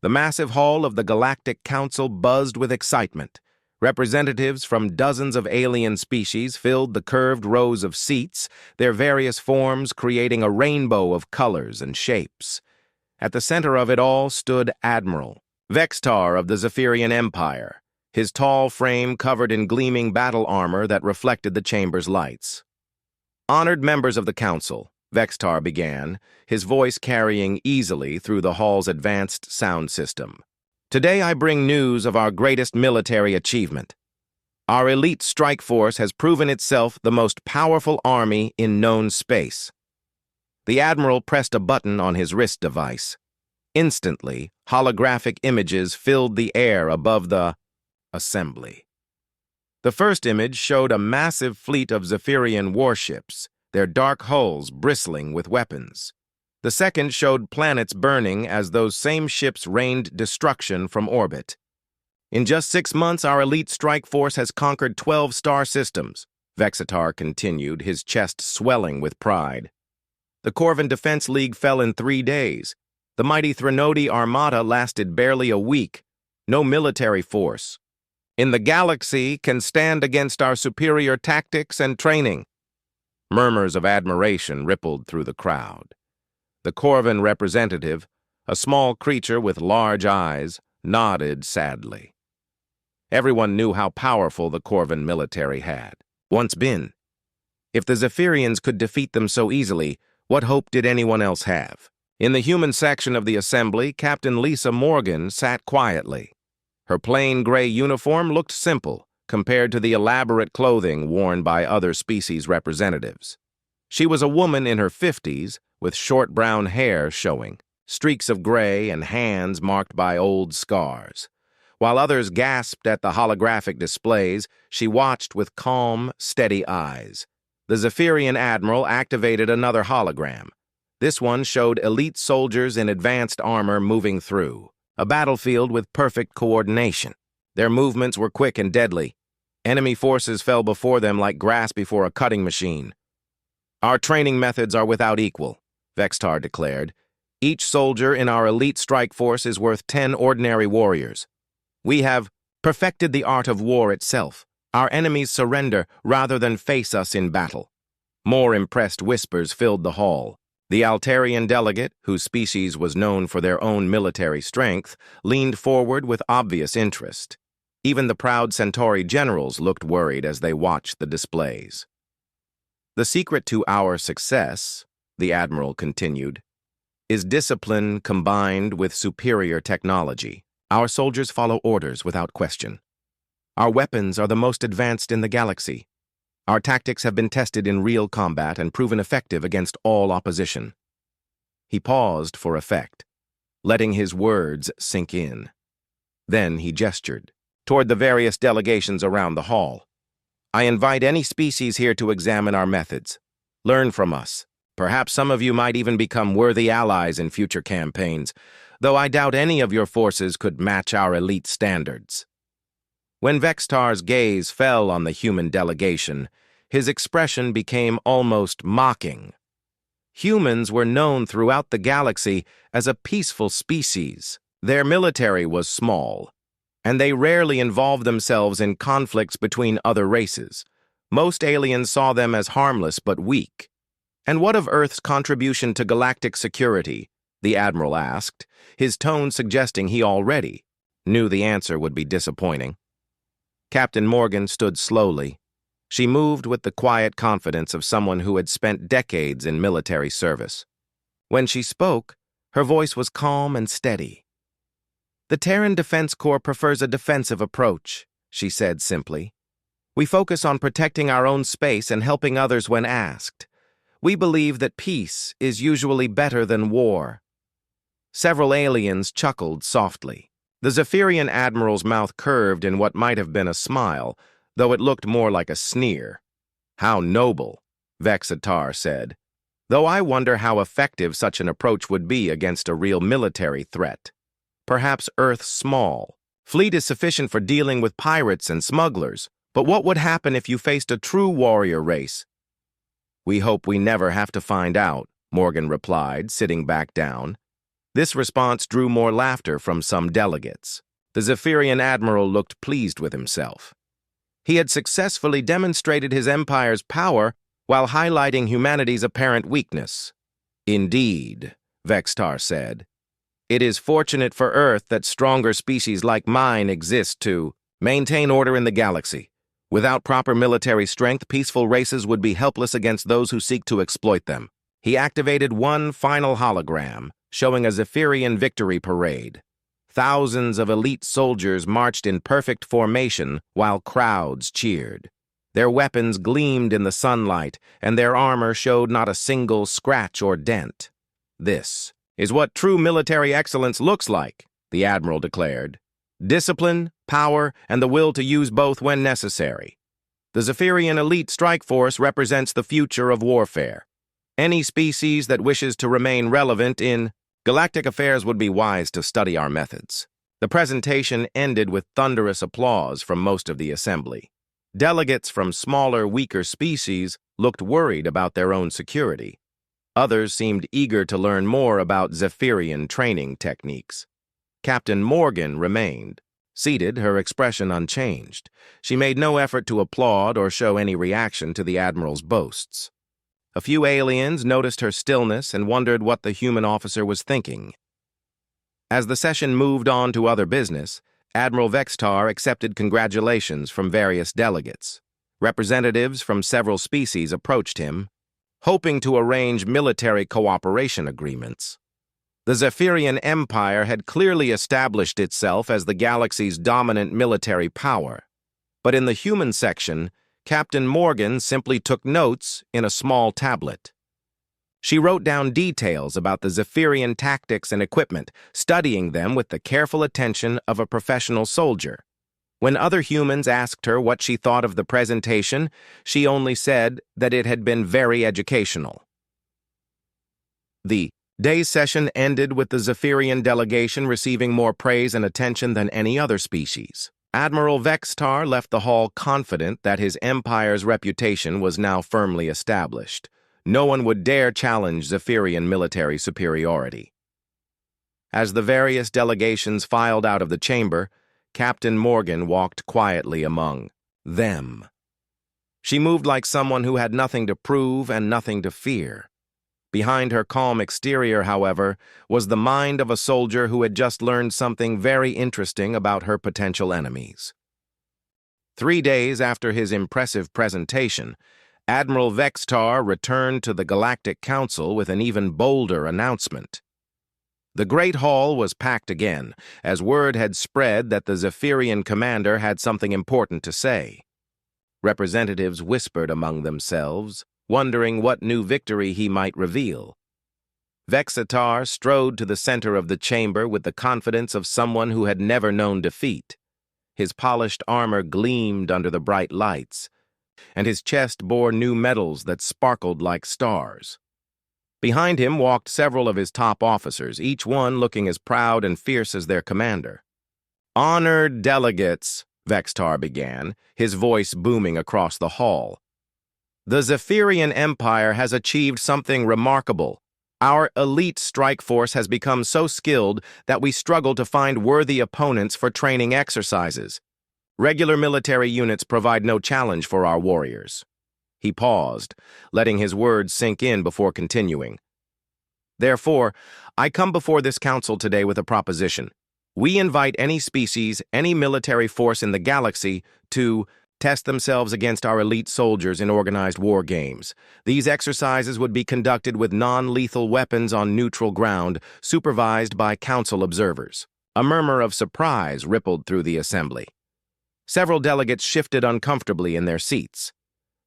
The massive hall of the Galactic Council buzzed with excitement. Representatives from dozens of alien species filled the curved rows of seats, their various forms creating a rainbow of colors and shapes. At the center of it all stood Admiral Vextar of the Zephyrian Empire, his tall frame covered in gleaming battle armor that reflected the chamber's lights. "Honored members of the Council," Vextar began, his voice carrying easily through the hall's advanced sound system. "Today I bring news of our greatest military achievement. Our elite strike force has proven itself the most powerful army in known space." The Admiral pressed a button on his wrist device. Instantly, holographic images filled the air above the assembly. The first image showed a massive fleet of Zephyrian warships, their dark hulls bristling with weapons. The second showed planets burning as those same ships rained destruction from orbit. "In just 6 months, our elite strike force has conquered 12 star systems," Vexatar continued, his chest swelling with pride. "The Corvan Defense League fell in 3 days. The mighty Threnody Armada lasted barely a week. No military force in the galaxy can stand against our superior tactics and training." Murmurs of admiration rippled through the crowd. The Corvan representative, a small creature with large eyes, nodded sadly. Everyone knew how powerful the Corvan military had once been. If the Zephyrians could defeat them so easily, what hope did anyone else have? In the human section of the assembly, Captain Lisa Morgan sat quietly. Her plain gray uniform looked simple compared to the elaborate clothing worn by other species representatives. She was a woman in her 50s, with short brown hair showing, streaks of gray and hands marked by old scars. While others gasped at the holographic displays, she watched with calm, steady eyes. The Zephyrian Admiral activated another hologram. This one showed elite soldiers in advanced armor moving through a battlefield with perfect coordination. Their movements were quick and deadly. Enemy forces fell before them like grass before a cutting machine. "Our training methods are without equal," Vextar declared. "Each soldier in our elite strike force is worth 10 ordinary warriors. We have perfected the art of war itself. Our enemies surrender rather than face us in battle." More impressed whispers filled the hall. The Altarian delegate, whose species was known for their own military strength, leaned forward with obvious interest. Even the proud Centauri generals looked worried as they watched the displays. "The secret to our success," the Admiral continued, "is discipline combined with superior technology. Our soldiers follow orders without question. Our weapons are the most advanced in the galaxy. Our tactics have been tested in real combat and proven effective against all opposition." He paused for effect, letting his words sink in. Then he gestured toward the various delegations around the hall. "I invite any species here to examine our methods. Learn from us. Perhaps some of you might even become worthy allies in future campaigns, though I doubt any of your forces could match our elite standards." When Vextar's gaze fell on the human delegation, his expression became almost mocking. Humans were known throughout the galaxy as a peaceful species. Their military was small, and they rarely involved themselves in conflicts between other races. Most aliens saw them as harmless but weak. "And what of Earth's contribution to galactic security?" the Admiral asked, his tone suggesting he already knew the answer would be disappointing. Captain Morgan stood slowly. She moved with the quiet confidence of someone who had spent decades in military service. When she spoke, her voice was calm and steady. "The Terran Defense Corps prefers a defensive approach," she said simply. "We focus on protecting our own space and helping others when asked. We believe that peace is usually better than war." Several aliens chuckled softly. The Zephyrian Admiral's mouth curved in what might have been a smile, though it looked more like a sneer. "How noble," Vexatar said, "though I wonder how effective such an approach would be against a real military threat. Perhaps Earth's small. Fleet is sufficient for dealing with pirates and smugglers, but what would happen if you faced a true warrior race?" "We hope we never have to find out," Morgan replied, sitting back down. This response drew more laughter from some delegates. The Zephyrian admiral looked pleased with himself. He had successfully demonstrated his empire's power while highlighting humanity's apparent weakness. Indeed, Vextar said. It is fortunate for Earth that stronger species like mine exist to maintain order in the galaxy. Without proper military strength, peaceful races would be helpless against those who seek to exploit them. He activated one final hologram, showing a Zephyrian victory parade. Thousands of elite soldiers marched in perfect formation while crowds cheered. Their weapons gleamed in the sunlight, and their armor showed not a single scratch or dent. This is what true military excellence looks like, the admiral declared. Discipline, power, and the will to use both when necessary. The Zephyrian elite strike force represents the future of warfare. Any species that wishes to remain relevant in galactic affairs would be wise to study our methods. The presentation ended with thunderous applause from most of the assembly. Delegates from smaller, weaker species looked worried about their own security. Others seemed eager to learn more about Zephyrian training techniques. Captain Morgan remained, seated, her expression unchanged. She made no effort to applaud or show any reaction to the admiral's boasts. A few aliens noticed her stillness and wondered what the human officer was thinking. As the session moved on to other business, Admiral Vextar accepted congratulations from various delegates. Representatives from several species approached him, hoping to arrange military cooperation agreements. The Zephyrian Empire had clearly established itself as the galaxy's dominant military power. But in the human section, Captain Morgan simply took notes in a small tablet. She wrote down details about the Zephyrian tactics and equipment, studying them with the careful attention of a professional soldier. When other humans asked her what she thought of the presentation, she only said that it had been very educational. The day's session ended with the Zephyrian delegation receiving more praise and attention than any other species. Admiral Vextar left the hall confident that his empire's reputation was now firmly established. No one would dare challenge Zephyrian military superiority. As the various delegations filed out of the chamber, Captain Morgan walked quietly among them. She moved like someone who had nothing to prove and nothing to fear. Behind her calm exterior, however, was the mind of a soldier who had just learned something very interesting about her potential enemies. 3 days after his impressive presentation, Admiral Vextar returned to the Galactic Council with an even bolder announcement. The Great Hall was packed again, as word had spread that the Zephyrian commander had something important to say. Representatives whispered among themselves, wondering what new victory he might reveal. Vextar strode to the center of the chamber with the confidence of someone who had never known defeat. His polished armor gleamed under the bright lights, and his chest bore new medals that sparkled like stars. Behind him walked several of his top officers, each one looking as proud and fierce as their commander. "Honored delegates," Vextar began, his voice booming across the hall. "The Zephyrian Empire has achieved something remarkable. Our elite strike force has become so skilled that we struggle to find worthy opponents for training exercises. Regular military units provide no challenge for our warriors." He paused, letting his words sink in before continuing. "Therefore, I come before this council today with a proposition. We invite any species, any military force in the galaxy to test themselves against our elite soldiers in organized war games. These exercises would be conducted with non-lethal weapons on neutral ground, supervised by council observers." A murmur of surprise rippled through the assembly. Several delegates shifted uncomfortably in their seats.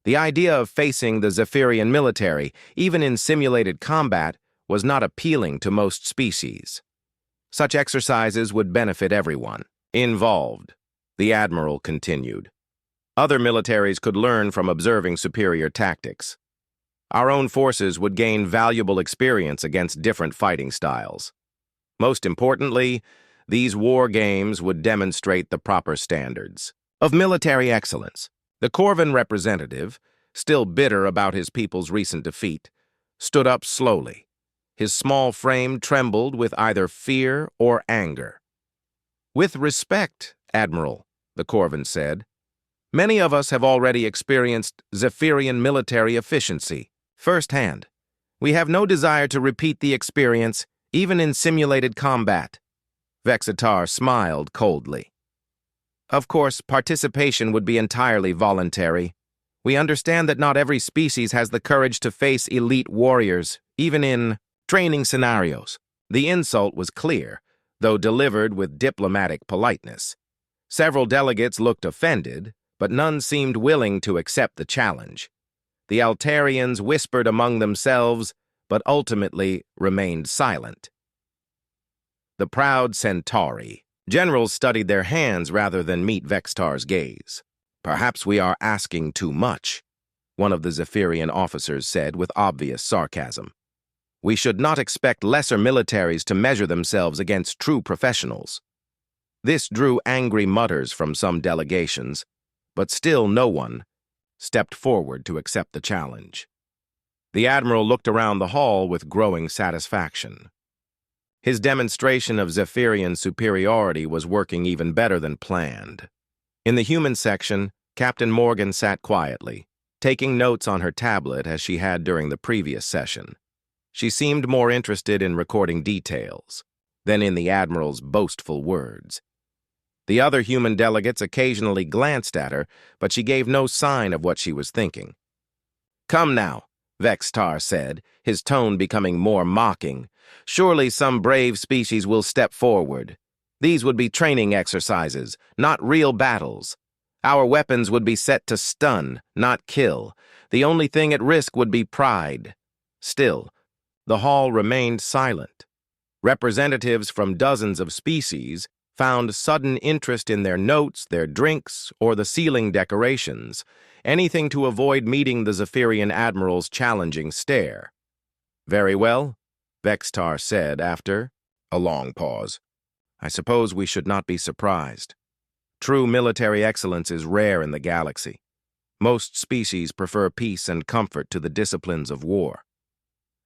The idea of facing the Zephyrian military, even in simulated combat, was not appealing to most species. Such exercises would benefit everyone involved, the Admiral continued. Other militaries could learn from observing superior tactics. Our own forces would gain valuable experience against different fighting styles. Most importantly, these war games would demonstrate the proper standards of military excellence. The Corvan representative, still bitter about his people's recent defeat, stood up slowly. His small frame trembled with either fear or anger. "With respect, Admiral," the Corvan said, "many of us have already experienced Zephyrian military efficiency, firsthand. We have no desire to repeat the experience, even in simulated combat." Vexatar smiled coldly. "Of course, participation would be entirely voluntary. We understand that not every species has the courage to face elite warriors, even in training scenarios." The insult was clear, though delivered with diplomatic politeness. Several delegates looked offended, but none seemed willing to accept the challenge. The Altarians whispered among themselves, but ultimately remained silent. The proud Centauri. Generals studied their hands rather than meet Vextar's gaze. "Perhaps we are asking too much," one of the Zephyrian officers said with obvious sarcasm. "We should not expect lesser militaries to measure themselves against true professionals." This drew angry mutters from some delegations, but still no one stepped forward to accept the challenge. The Admiral looked around the hall with growing satisfaction. His demonstration of Zephyrian superiority was working even better than planned. In the human section, Captain Morgan sat quietly, taking notes on her tablet as she had during the previous session. She seemed more interested in recording details than in the Admiral's boastful words. The other human delegates occasionally glanced at her, but she gave no sign of what she was thinking. "Come now," Vextar said, his tone becoming more mocking. "Surely some brave species will step forward. These would be training exercises, not real battles. Our weapons would be set to stun, not kill. The only thing at risk would be pride." Still, the hall remained silent. Representatives from dozens of species found sudden interest in their notes, their drinks, or the ceiling decorations, anything to avoid meeting the Zephyrian Admiral's challenging stare. "Very well," Vextar said after a long pause. "I suppose we should not be surprised. True military excellence is rare in the galaxy. Most species prefer peace and comfort to the disciplines of war.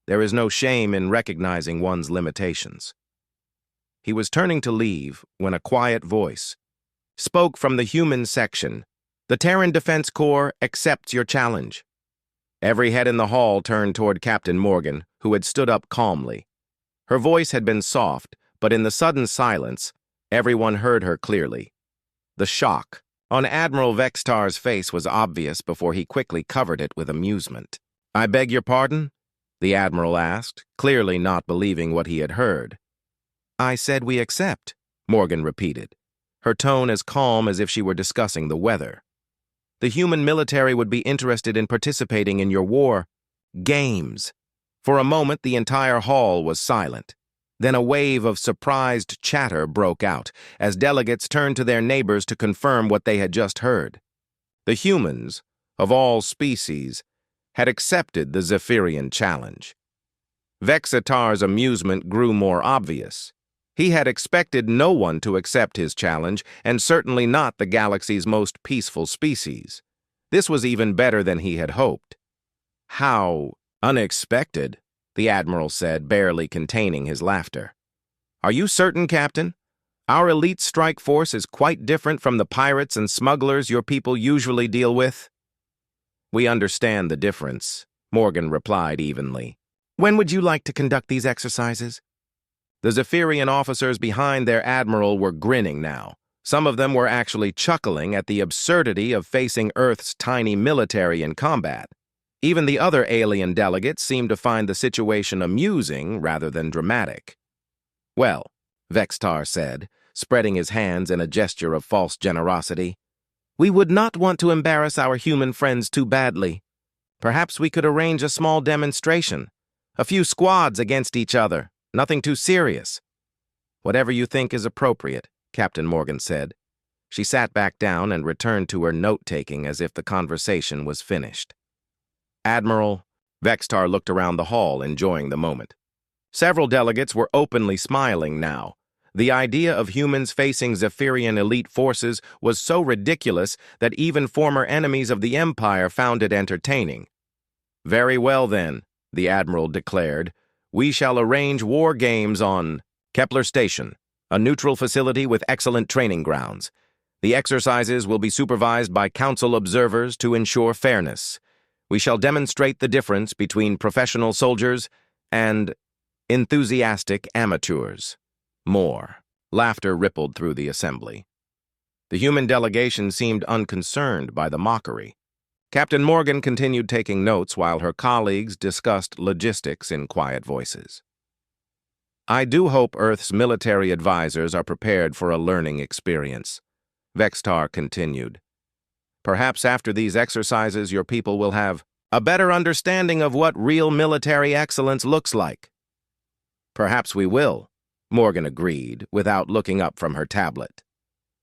There is no shame in recognizing one's limitations." He was turning to leave when a quiet voice spoke from the human section. "The Terran Defense Corps accepts your challenge." Every head in the hall turned toward Captain Morgan, who had stood up calmly. Her voice had been soft, but in the sudden silence, everyone heard her clearly. The shock on Admiral Vextar's face was obvious before he quickly covered it with amusement. "I beg your pardon?" the Admiral asked, clearly not believing what he had heard. "I said we accept," Morgan repeated, her tone as calm as if she were discussing the weather. "The human military would be interested in participating in your war games." For a moment, the entire hall was silent. Then a wave of surprised chatter broke out as delegates turned to their neighbors to confirm what they had just heard. The humans, of all species, had accepted the Zephyrian challenge. Vexatar's amusement grew more obvious. He had expected no one to accept his challenge, and certainly not the galaxy's most peaceful species. This was even better than he had hoped. "How unexpected," the Admiral said, barely containing his laughter. "Are you certain, Captain? Our elite strike force is quite different from the pirates and smugglers your people usually deal with." "We understand the difference," Morgan replied evenly. "When would you like to conduct these exercises?" The Zephyrian officers behind their admiral were grinning now. Some of them were actually chuckling at the absurdity of facing Earth's tiny military in combat. Even the other alien delegates seemed to find the situation amusing rather than dramatic. "Well," Vextar said, spreading his hands in a gesture of false generosity, "we would not want to embarrass our human friends too badly. Perhaps we could arrange a small demonstration. A few squads against each other. Nothing too serious." "Whatever you think is appropriate," Captain Morgan said. She sat back down and returned to her note-taking as if the conversation was finished. "Admiral," Vextar looked around the hall, enjoying the moment. Several delegates were openly smiling now. The idea of humans facing Zephyrian elite forces was so ridiculous that even former enemies of the Empire found it entertaining. "Very well, then," the Admiral declared, We shall arrange war games on Kepler Station, a neutral facility with excellent training grounds. The exercises will be supervised by council observers to ensure fairness. We shall demonstrate the difference between professional soldiers and enthusiastic amateurs. More. Laughter rippled through the assembly. The human delegation seemed unconcerned by the mockery. Captain Morgan continued taking notes while her colleagues discussed logistics in quiet voices. I do hope Earth's military advisors are prepared for a learning experience, Vextar continued. Perhaps after these exercises your people will have a better understanding of what real military excellence looks like. Perhaps we will, Morgan agreed, without looking up from her tablet.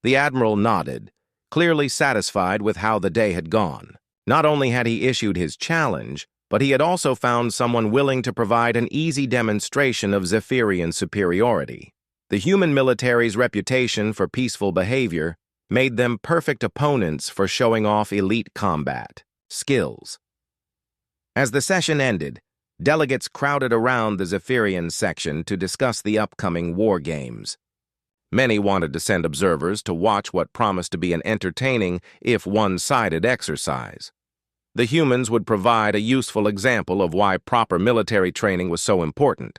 The Admiral nodded, clearly satisfied with how the day had gone. Not only had he issued his challenge, but he had also found someone willing to provide an easy demonstration of Zephyrian superiority. The human military's reputation for peaceful behavior made them perfect opponents for showing off elite combat skills. As the session ended, delegates crowded around the Zephyrian section to discuss the upcoming war games. Many wanted to send observers to watch what promised to be an entertaining, if one-sided, exercise. The humans would provide a useful example of why proper military training was so important.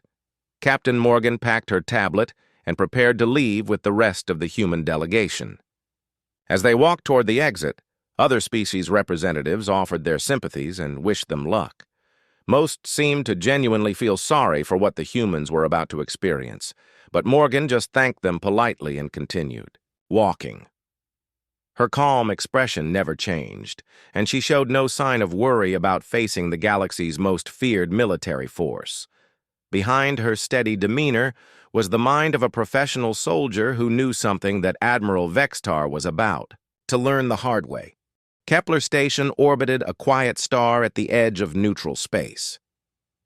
Captain Morgan packed her tablet and prepared to leave with the rest of the human delegation. As they walked toward the exit, other species representatives offered their sympathies and wished them luck. Most seemed to genuinely feel sorry for what the humans were about to experience, but Morgan just thanked them politely and continued, walking. Her calm expression never changed, and she showed no sign of worry about facing the galaxy's most feared military force. Behind her steady demeanor was the mind of a professional soldier who knew something that Admiral Vextar was about, to learn the hard way. Kepler Station orbited a quiet star at the edge of neutral space.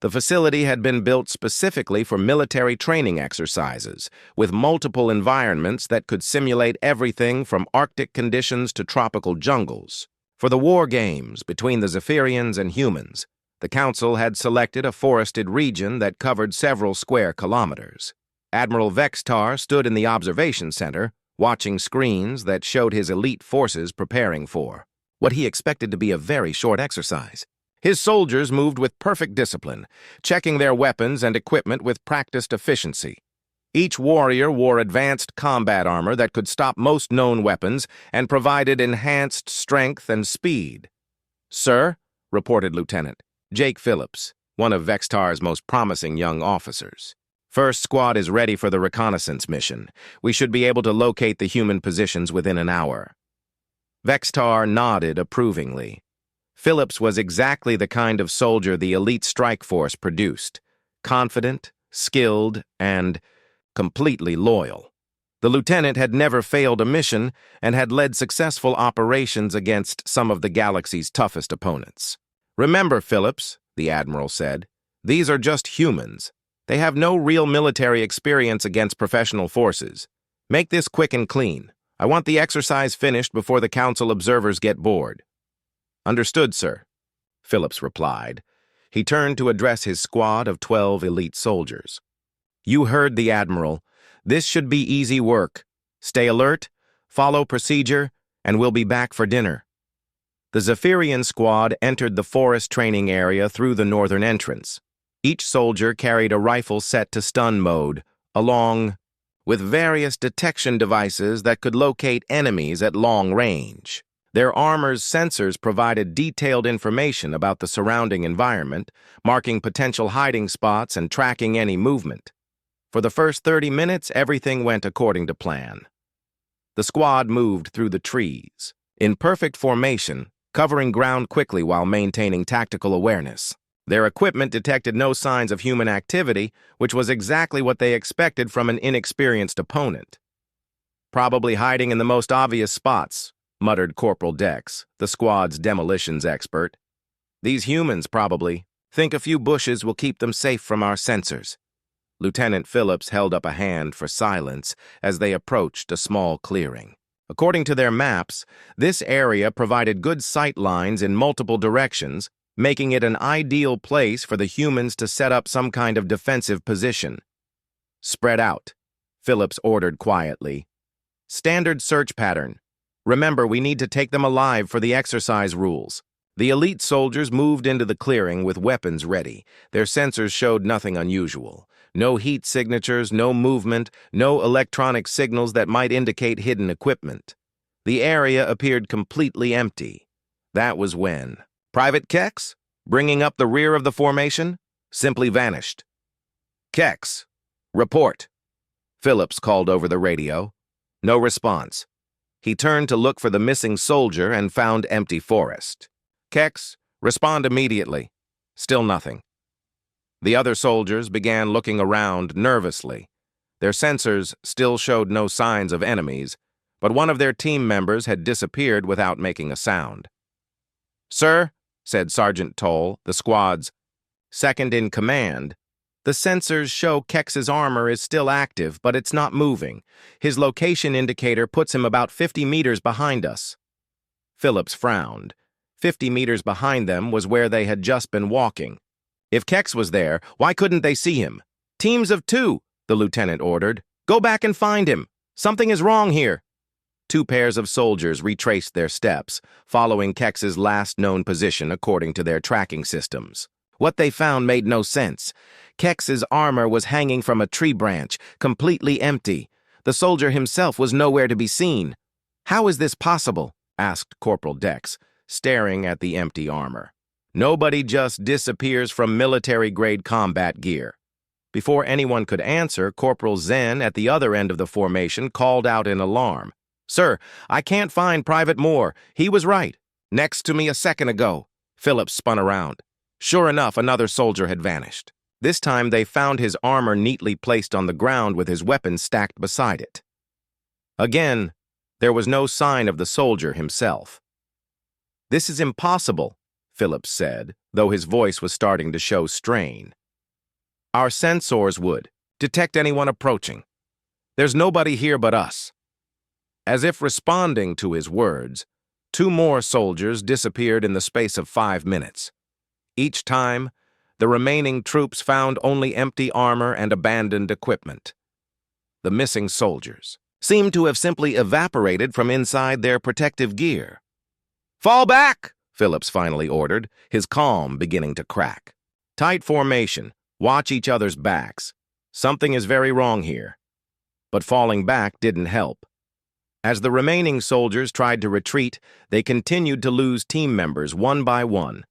The facility had been built specifically for military training exercises, with multiple environments that could simulate everything from Arctic conditions to tropical jungles. For the war games between the Zephyrians and humans, the Council had selected a forested region that covered several square kilometers. Admiral Vextar stood in the observation center, watching screens that showed his elite forces preparing for what he expected to be a very short exercise. His soldiers moved with perfect discipline, checking their weapons and equipment with practiced efficiency. Each warrior wore advanced combat armor that could stop most known weapons and provided enhanced strength and speed. "Sir," reported Lieutenant Jake Phillips, one of Vextar's most promising young officers. "First squad is ready for the reconnaissance mission. We should be able to locate the human positions within an hour." Vextar nodded approvingly. Phillips was exactly the kind of soldier the elite strike force produced, confident, skilled, and completely loyal. The lieutenant had never failed a mission and had led successful operations against some of the galaxy's toughest opponents. "Remember, Phillips," the Admiral said, "these are just humans. They have no real military experience against professional forces. Make this quick and clean. I want the exercise finished before the Council observers get bored." "Understood, sir," Phillips replied. He turned to address his squad of 12 elite soldiers. "You heard the Admiral. This should be easy work. Stay alert, follow procedure, and we'll be back for dinner." The Zephyrian squad entered the forest training area through the northern entrance. Each soldier carried a rifle set to stun mode, along with various detection devices that could locate enemies at long range. Their armor's sensors provided detailed information about the surrounding environment, marking potential hiding spots and tracking any movement. For the first 30 minutes, everything went according to plan. The squad moved through the trees, in perfect formation, covering ground quickly while maintaining tactical awareness. Their equipment detected no signs of human activity, which was exactly what they expected from an inexperienced opponent. "Probably hiding in the most obvious spots," muttered Corporal Dex, the squad's demolitions expert. "These humans probably think a few bushes will keep them safe from our sensors." Lieutenant Phillips held up a hand for silence as they approached a small clearing. According to their maps, this area provided good sight lines in multiple directions, making it an ideal place for the humans to set up some kind of defensive position. "Spread out," Phillips ordered quietly. "Standard search pattern. Remember, we need to take them alive for the exercise rules." The elite soldiers moved into the clearing with weapons ready. Their sensors showed nothing unusual. No heat signatures, no movement, no electronic signals that might indicate hidden equipment. The area appeared completely empty. That was when Private Kex, bringing up the rear of the formation, simply vanished. "Kex, report," Phillips called over the radio. No response. He turned to look for the missing soldier and found empty forest. "Kex, respond immediately." Still nothing. The other soldiers began looking around nervously. Their sensors still showed no signs of enemies, but one of their team members had disappeared without making a sound. "Sir," said Sergeant Toll, the squad's second in command, "the sensors show Kex's armor is still active, but it's not moving. His location indicator puts him about 50 meters behind us." Phillips frowned. 50 meters behind them was where they had just been walking. If Kex was there, why couldn't they see him? "Teams of 2, the lieutenant ordered. "Go back and find him. Something is wrong here." 2 pairs of soldiers retraced their steps, following Kex's last known position according to their tracking systems. What they found made no sense. Kex's armor was hanging from a tree branch, completely empty. The soldier himself was nowhere to be seen. "How is this possible?" asked Corporal Dex, staring at the empty armor. "Nobody just disappears from military-grade combat gear." Before anyone could answer, Corporal Zen at the other end of the formation called out in alarm. "Sir, I can't find Private Moore. He was right. Next to me a second ago." Phillips spun around. Sure enough, another soldier had vanished. This time they found his armor neatly placed on the ground with his weapons stacked beside it. Again, there was no sign of the soldier himself. "This is impossible," Phillips said, though his voice was starting to show strain. "Our sensors would detect anyone approaching. There's nobody here but us." As if responding to his words, 2 more soldiers disappeared in the space of 5 minutes. Each time, the remaining troops found only empty armor and abandoned equipment. The missing soldiers seemed to have simply evaporated from inside their protective gear. "Fall back!" Phillips finally ordered, his calm beginning to crack. "Tight formation. Watch each other's backs. Something is very wrong here." But falling back didn't help. As the remaining soldiers tried to retreat, they continued to lose team members one by one.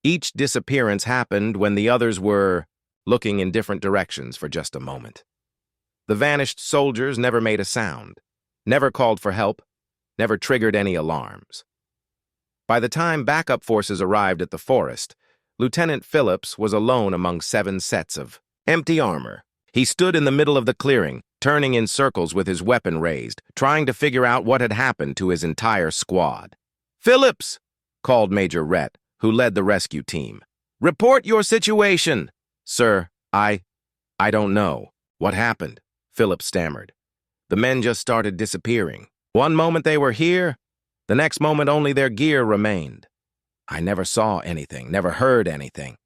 Each disappearance happened when the others were looking in different directions for just a moment. The vanished soldiers never made a sound, never called for help, never triggered any alarms. By the time backup forces arrived at the forest, Lieutenant Phillips was alone among 7 sets of empty armor. He stood in the middle of the clearing, turning in circles with his weapon raised, trying to figure out what had happened to his entire squad. "Phillips!" called Major Rhett, who led the rescue team. "Report your situation." "Sir, I don't know. What happened?" Phillips stammered. "The men just started disappearing. One moment they were here, the next moment only their gear remained. I never saw anything, never heard anything."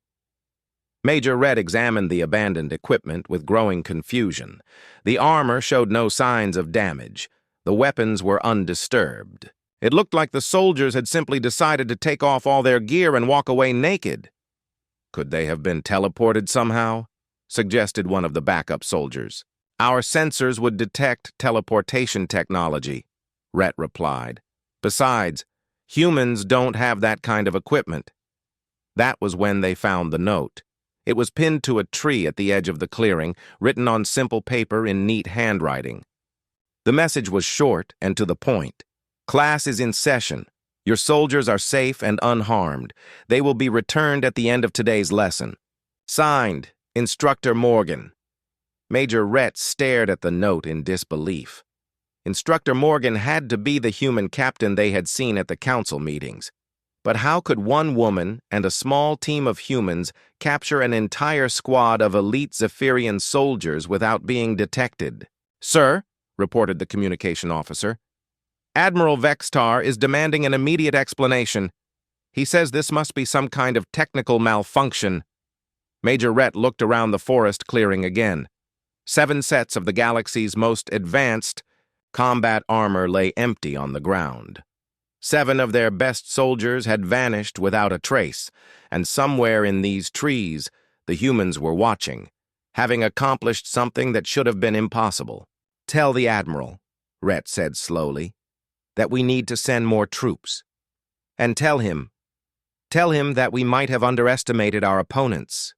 Major Red examined the abandoned equipment with growing confusion. The armor showed no signs of damage. The weapons were undisturbed. It looked like the soldiers had simply decided to take off all their gear and walk away naked. "Could they have been teleported somehow?" suggested one of the backup soldiers. "Our sensors would detect teleportation technology," Rhett replied. "Besides, humans don't have that kind of equipment." That was when they found the note. It was pinned to a tree at the edge of the clearing, written on simple paper in neat handwriting. The message was short and to the point. "Class is in session. Your soldiers are safe and unharmed. They will be returned at the end of today's lesson. Signed, Instructor Morgan." Major Rhett stared at the note in disbelief. Instructor Morgan had to be the human captain they had seen at the council meetings. But how could one woman and a small team of humans capture an entire squad of elite Zephyrian soldiers without being detected? "Sir," reported the communication officer, "Admiral Vextar is demanding an immediate explanation. He says this must be some kind of technical malfunction. Major Rhett looked around the forest clearing again. 7 sets of the galaxy's most advanced combat armor lay empty on the ground. 7 of their best soldiers had vanished without a trace, and somewhere in these trees, the humans were watching, having accomplished something that should have been impossible. "Tell the Admiral," Rhett said slowly, "that we need to send more troops. And tell him that we might have underestimated our opponents."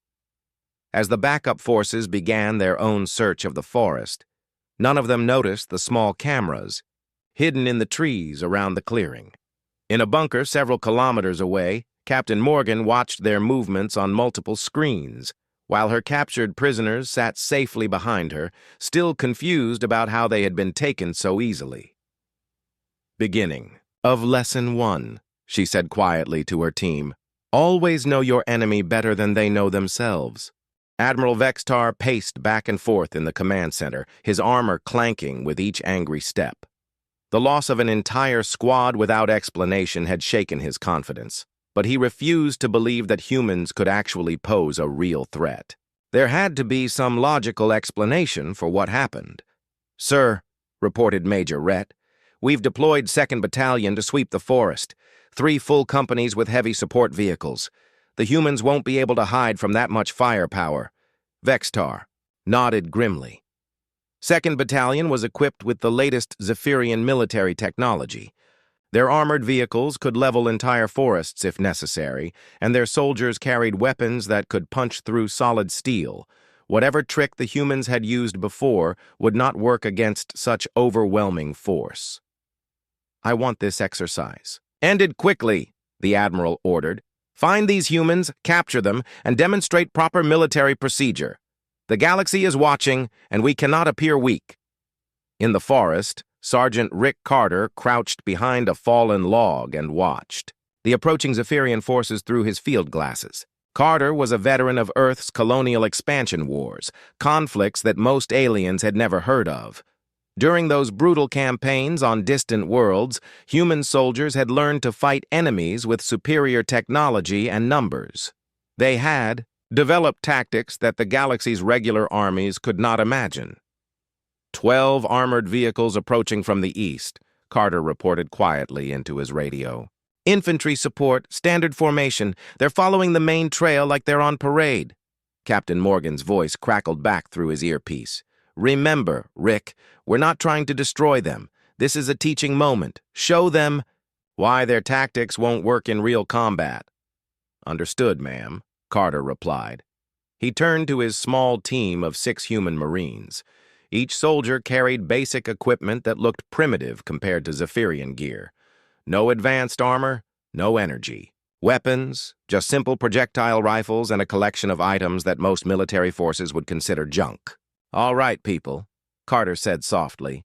As the backup forces began their own search of the forest, none of them noticed the small cameras hidden in the trees around the clearing. In a bunker several kilometers away, Captain Morgan watched their movements on multiple screens, while her captured prisoners sat safely behind her, still confused about how they had been taken so easily. "Beginning of Lesson 1, she said quietly to her team. "Always know your enemy better than they know themselves." Admiral Vextar paced back and forth in the command center, his armor clanking with each angry step. The loss of an entire squad without explanation had shaken his confidence, but he refused to believe that humans could actually pose a real threat. There had to be some logical explanation for what happened. "Sir," reported Major Rhett, "we've deployed 2nd Battalion to sweep the forest. 3 full companies with heavy support vehicles. The humans won't be able to hide from that much firepower." Vextar nodded grimly. 2nd Battalion was equipped with the latest Zephyrian military technology. Their armored vehicles could level entire forests if necessary, and their soldiers carried weapons that could punch through solid steel. Whatever trick the humans had used before would not work against such overwhelming force. "I want this exercise ended quickly," the Admiral ordered. "Find these humans, capture them, and demonstrate proper military procedure. The galaxy is watching, and we cannot appear weak." In the forest, Sergeant Rick Carter crouched behind a fallen log and watched the approaching Zephyrian forces through his field glasses. Carter was a veteran of Earth's colonial expansion wars, conflicts that most aliens had never heard of. During those brutal campaigns on distant worlds, human soldiers had learned to fight enemies with superior technology and numbers. They had developed tactics that the galaxy's regular armies could not imagine. 12 armored vehicles approaching from the east, Carter reported quietly into his radio. "Infantry support, standard formation. They're following the main trail like they're on parade." Captain Morgan's voice crackled back through his earpiece. "Remember, Rick, we're not trying to destroy them. This is a teaching moment. Show them why their tactics won't work in real combat." "Understood, ma'am," Carter replied. He turned to his small team of 6 human Marines. Each soldier carried basic equipment that looked primitive compared to Zephyrian gear. No advanced armor, no energy. Weapons, just simple projectile rifles and a collection of items that most military forces would consider junk. "All right, people," Carter said softly.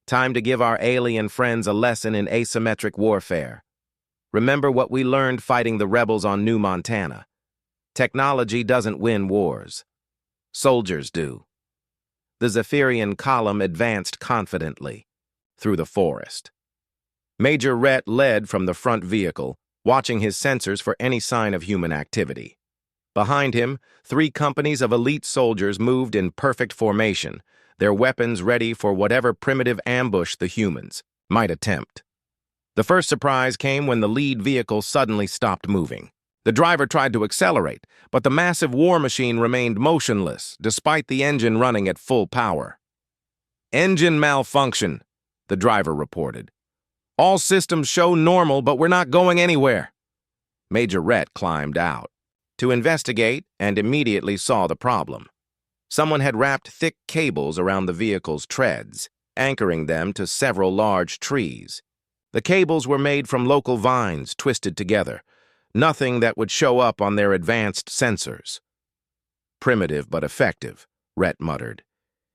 "Time to give our alien friends a lesson in asymmetric warfare. Remember what we learned fighting the rebels on New Montana. Technology doesn't win wars. Soldiers do." The Zephyrian column advanced confidently through the forest. Major Rhett led from the front vehicle, watching his sensors for any sign of human activity. Behind him, 3 companies of elite soldiers moved in perfect formation, their weapons ready for whatever primitive ambush the humans might attempt. The first surprise came when the lead vehicle suddenly stopped moving. The driver tried to accelerate, but the massive war machine remained motionless, despite the engine running at full power. "Engine malfunction," the driver reported. "All systems show normal, but we're not going anywhere." Major Rhett climbed out to investigate and immediately saw the problem. Someone had wrapped thick cables around the vehicle's treads, anchoring them to several large trees. The cables were made from local vines twisted together, nothing that would show up on their advanced sensors. "Primitive but effective," Rhett muttered.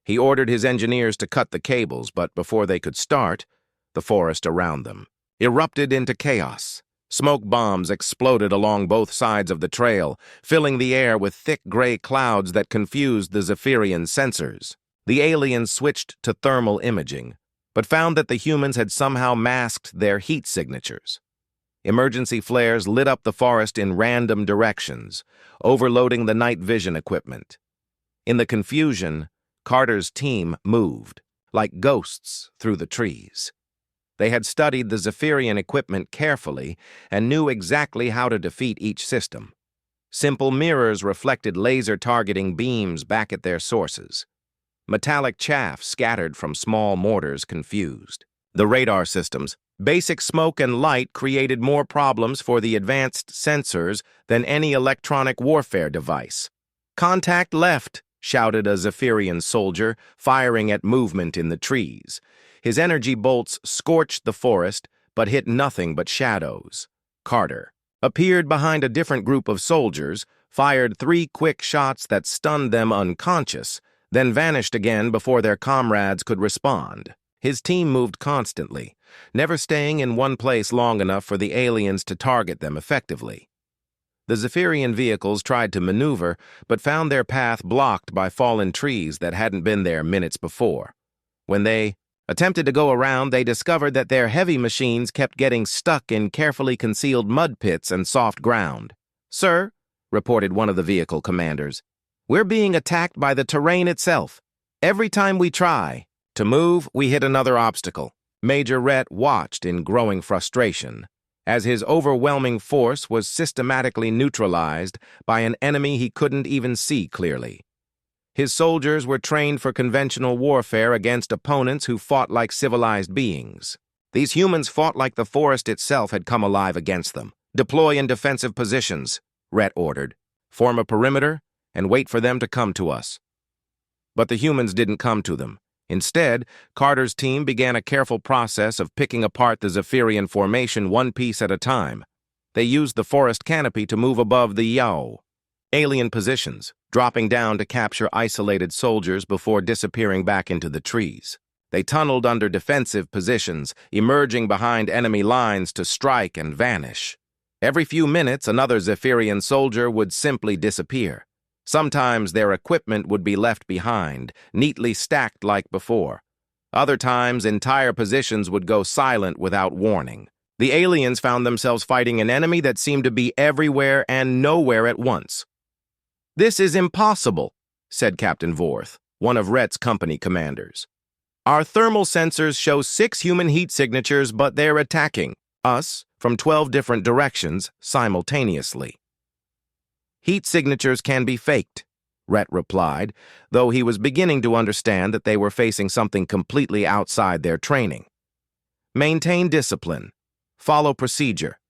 He ordered his engineers to cut the cables, but before they could start, the forest around them erupted into chaos. Smoke bombs exploded along both sides of the trail, filling the air with thick gray clouds that confused the Zephyrian sensors. The aliens switched to thermal imaging, but found that the humans had somehow masked their heat signatures. Emergency flares lit up the forest in random directions, overloading the night vision equipment. In the confusion, Carter's team moved, like ghosts, through the trees. They had studied the Zephyrian equipment carefully and knew exactly how to defeat each system. Simple mirrors reflected laser-targeting beams back at their sources. Metallic chaff scattered from small mortars confused. The radar systems, basic smoke and light, created more problems for the advanced sensors than any electronic warfare device. "Contact left," shouted a Zephyrian soldier, firing at movement in the trees. His energy bolts scorched the forest, but hit nothing but shadows. Carter appeared behind a different group of soldiers, fired 3 quick shots that stunned them unconscious, then vanished again before their comrades could respond. His team moved constantly, never staying in one place long enough for the aliens to target them effectively. The Zephyrian vehicles tried to maneuver, but found their path blocked by fallen trees that hadn't been there minutes before. When they attempted to go around, they discovered that their heavy machines kept getting stuck in carefully concealed mud pits and soft ground. "Sir," reported one of the vehicle commanders, "we're being attacked by the terrain itself. Every time we try to move, we hit another obstacle." Major Rhett watched in growing frustration as his overwhelming force was systematically neutralized by an enemy he couldn't even see clearly. His soldiers were trained for conventional warfare against opponents who fought like civilized beings. These humans fought like the forest itself had come alive against them. "Deploy in defensive positions," Rhett ordered. "Form a perimeter and wait for them to come to us." But the humans didn't come to them. Instead, Carter's team began a careful process of picking apart the Zephyrian formation one piece at a time. They used the forest canopy to move above the Yao alien positions, dropping down to capture isolated soldiers before disappearing back into the trees. They tunneled under defensive positions, emerging behind enemy lines to strike and vanish. Every few minutes, another Zephyrian soldier would simply disappear. Sometimes their equipment would be left behind, neatly stacked like before. Other times, entire positions would go silent without warning. The aliens found themselves fighting an enemy that seemed to be everywhere and nowhere at once. "This is impossible," said Captain Vorth, one of Rhett's company commanders. "Our thermal sensors show 6 human heat signatures, but they're attacking us from 12 different directions simultaneously." "Heat signatures can be faked," Rhett replied, though he was beginning to understand that they were facing something completely outside their training. "Maintain discipline. Follow procedure."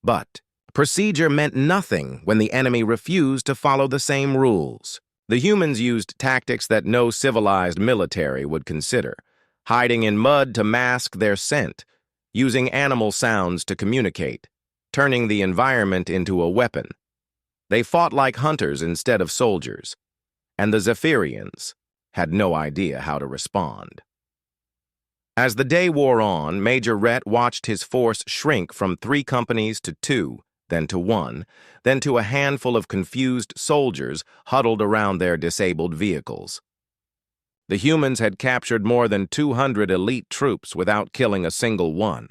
But procedure meant nothing when the enemy refused to follow the same rules. The humans used tactics that no civilized military would consider, hiding in mud to mask their scent, using animal sounds to communicate, turning the environment into a weapon. They fought like hunters instead of soldiers, and the Zephyrians had no idea how to respond. As the day wore on, Major Rhett watched his force shrink from 3 companies to 2, then to 1, then to a handful of confused soldiers huddled around their disabled vehicles. The humans had captured more than 200 elite troops without killing a single one.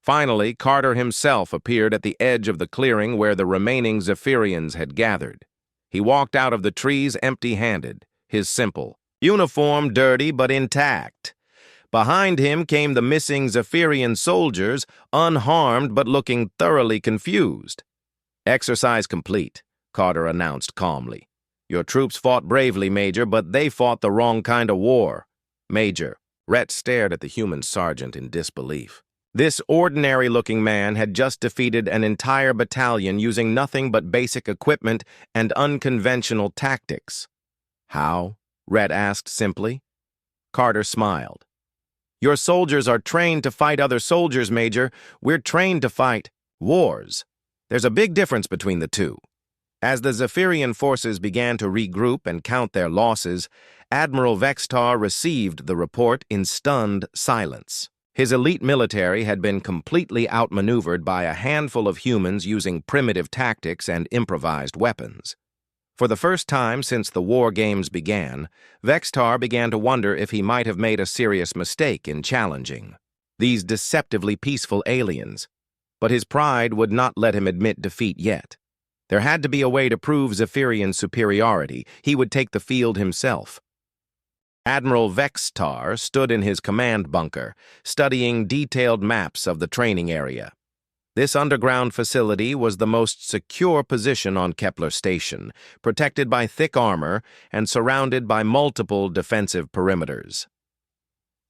Finally, Carter himself appeared at the edge of the clearing where the remaining Zephyrians had gathered. He walked out of the trees empty-handed, his simple uniform dirty but intact. Behind him came the missing Zephyrian soldiers, unharmed but looking thoroughly confused. "Exercise complete," Carter announced calmly. "Your troops fought bravely, Major, but they fought the wrong kind of war." "Major," Rhett stared at the human sergeant in disbelief. This ordinary-looking man had just defeated an entire battalion using nothing but basic equipment and unconventional tactics. "How?" Rhett asked simply. Carter smiled. "Your soldiers are trained to fight other soldiers, Major. We're trained to fight wars. There's a big difference between the two." As the Zephyrian forces began to regroup and count their losses, Admiral Vextar received the report in stunned silence. His elite military had been completely outmaneuvered by a handful of humans using primitive tactics and improvised weapons. For the first time since the war games began, Vextar began to wonder if he might have made a serious mistake in challenging these deceptively peaceful aliens. but his pride would not let him admit defeat yet. There had to be a way to prove Zephyrian's superiority. He would take the field himself. Admiral Vextar stood in his command bunker, studying detailed maps of the training area. This underground facility was the most secure position on Kepler Station, protected by thick armor and surrounded by multiple defensive perimeters.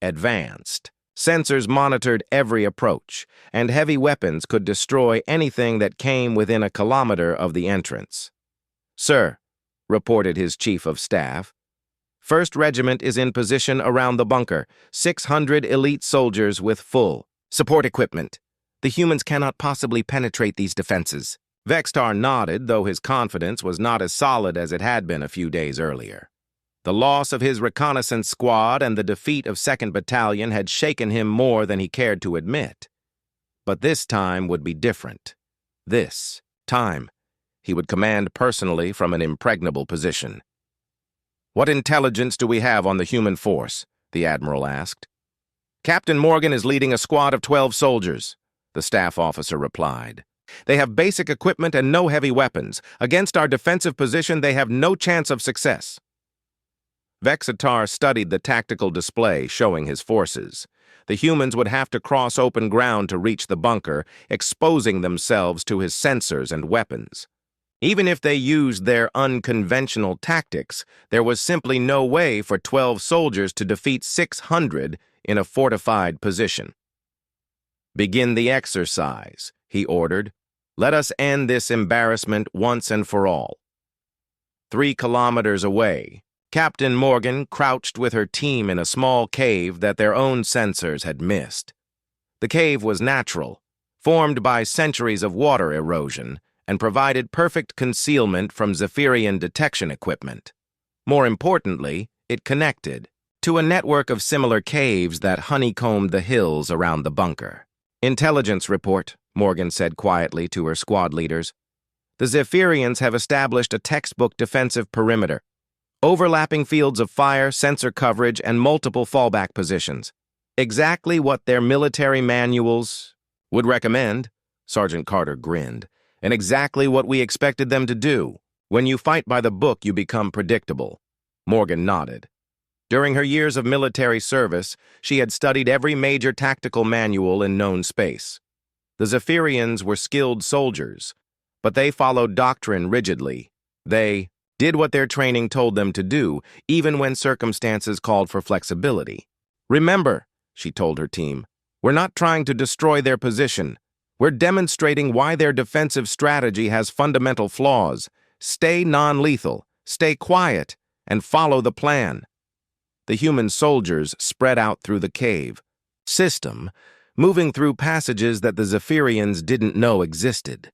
Advanced. Sensors monitored every approach, and heavy weapons could destroy anything that came within a kilometer of the entrance. "Sir," reported his chief of staff, "First Regiment is in position around the bunker, 600 elite soldiers with full support equipment. The humans cannot possibly penetrate these defenses." Vextar nodded, though his confidence was not as solid as it had been a few days earlier. The loss of his reconnaissance squad and the defeat of 2nd Battalion had shaken him more than he cared to admit. But this time would be different. This time, he would command personally from an impregnable position. "What intelligence do we have on the human force?" the Admiral asked. "Captain Morgan is leading a squad of 12 soldiers," the staff officer replied. "They have basic equipment and no heavy weapons. Against our defensive position, they have no chance of success." Vexatar studied the tactical display showing his forces. The humans would have to cross open ground to reach the bunker, exposing themselves to his sensors and weapons. Even if they used their unconventional tactics, there was simply no way for 12 soldiers to defeat 600 in a fortified position. "Begin the exercise," he ordered. "Let us end this embarrassment once and for all." 3 kilometers away, Captain Morgan crouched with her team in a small cave that their own sensors had missed. The cave was natural, formed by centuries of water erosion, and provided perfect concealment from Zephyrian detection equipment. More importantly, it connected to a network of similar caves that honeycombed the hills around the bunker. "Intelligence report," Morgan said quietly to her squad leaders. "The Zephyrians have established a textbook defensive perimeter, overlapping fields of fire, sensor coverage, and multiple fallback positions. Exactly what their military manuals would recommend," Sergeant Carter grinned, "and exactly what we expected them to do. When you fight by the book, you become predictable." Morgan nodded. During her years of military service, she had studied every major tactical manual in known space. The Zephyrians were skilled soldiers, but they followed doctrine rigidly. They did what their training told them to do, even when circumstances called for flexibility. "Remember," she told her team, "we're not trying to destroy their position. We're demonstrating why their defensive strategy has fundamental flaws. Stay non-lethal, stay quiet, and follow the plan." The human soldiers spread out through the cave system, moving through passages that the Zephyrians didn't know existed.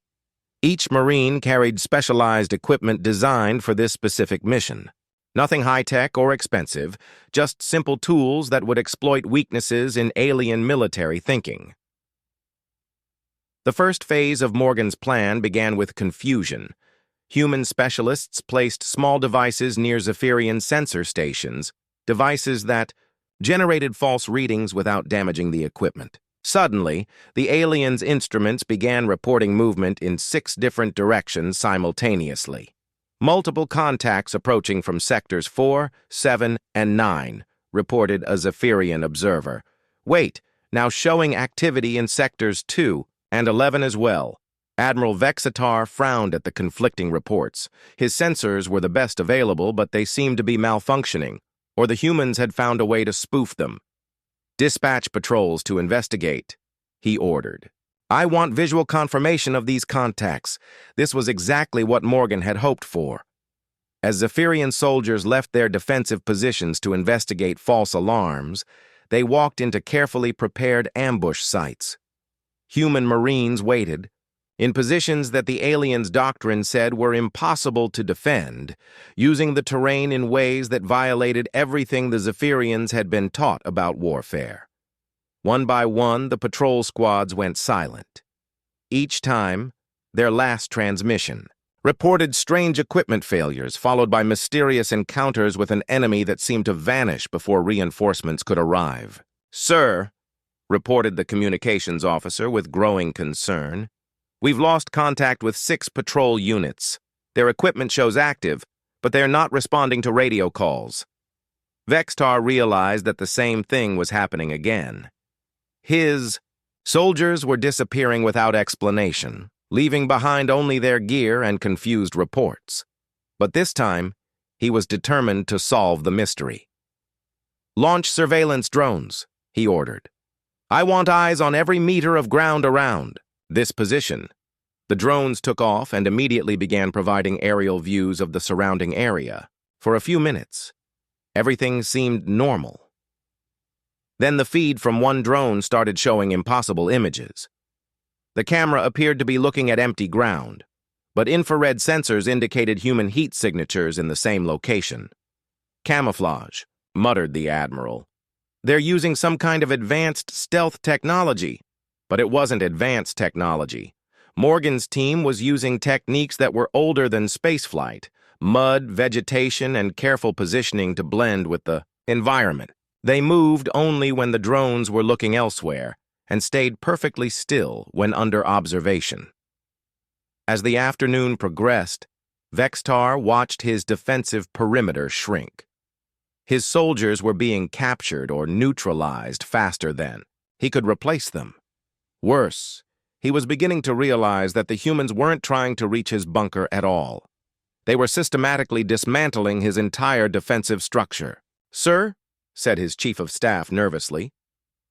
Each Marine carried specialized equipment designed for this specific mission. Nothing high-tech or expensive, just simple tools that would exploit weaknesses in alien military thinking. The first phase of Morgan's plan began with confusion. Human specialists placed small devices near Zephyrian sensor stations, devices that generated false readings without damaging the equipment. Suddenly, the aliens' instruments began reporting movement in 6 different directions simultaneously. Multiple contacts approaching from sectors 4, 7, and 9, reported a Zephyrian observer. "Wait, now showing activity in sectors 2 and 11 as well." Admiral Vexatar frowned at the conflicting reports. His sensors were the best available, but they seemed to be malfunctioning, or the humans had found a way to spoof them. "Dispatch patrols to investigate," he ordered. "I want visual confirmation of these contacts." This was exactly what Morgan had hoped for. As Zephyrian soldiers left their defensive positions to investigate false alarms, they walked into carefully prepared ambush sites. Human Marines waited, in positions that the aliens' doctrine said were impossible to defend, using the terrain in ways that violated everything the Zephyrians had been taught about warfare. One by one, the patrol squads went silent. Each time, their last transmission reported strange equipment failures, followed by mysterious encounters with an enemy that seemed to vanish before reinforcements could arrive. "Sir," reported the communications officer with growing concern. "We've lost contact with 6 patrol units. Their equipment shows active, but they're not responding to radio calls." Vextar realized that the same thing was happening again. His soldiers were disappearing without explanation, leaving behind only their gear and confused reports. But this time, he was determined to solve the mystery. "Launch surveillance drones," he ordered. "I want eyes on every meter of ground around this position." The drones took off and immediately began providing aerial views of the surrounding area. For a few minutes, everything seemed normal. Then the feed from one drone started showing impossible images. The camera appeared to be looking at empty ground, but infrared sensors indicated human heat signatures in the same location. "Camouflage," muttered the Admiral. "They're using some kind of advanced stealth technology." But it wasn't advanced technology. Morgan's team was using techniques that were older than spaceflight: mud, vegetation, and careful positioning to blend with the environment. They moved only when the drones were looking elsewhere, and stayed perfectly still when under observation. As the afternoon progressed, Vextar watched his defensive perimeter shrink. His soldiers were being captured or neutralized faster than he could replace them. Worse, he was beginning to realize that the humans weren't trying to reach his bunker at all. They were systematically dismantling his entire defensive structure. "Sir," said his chief of staff nervously,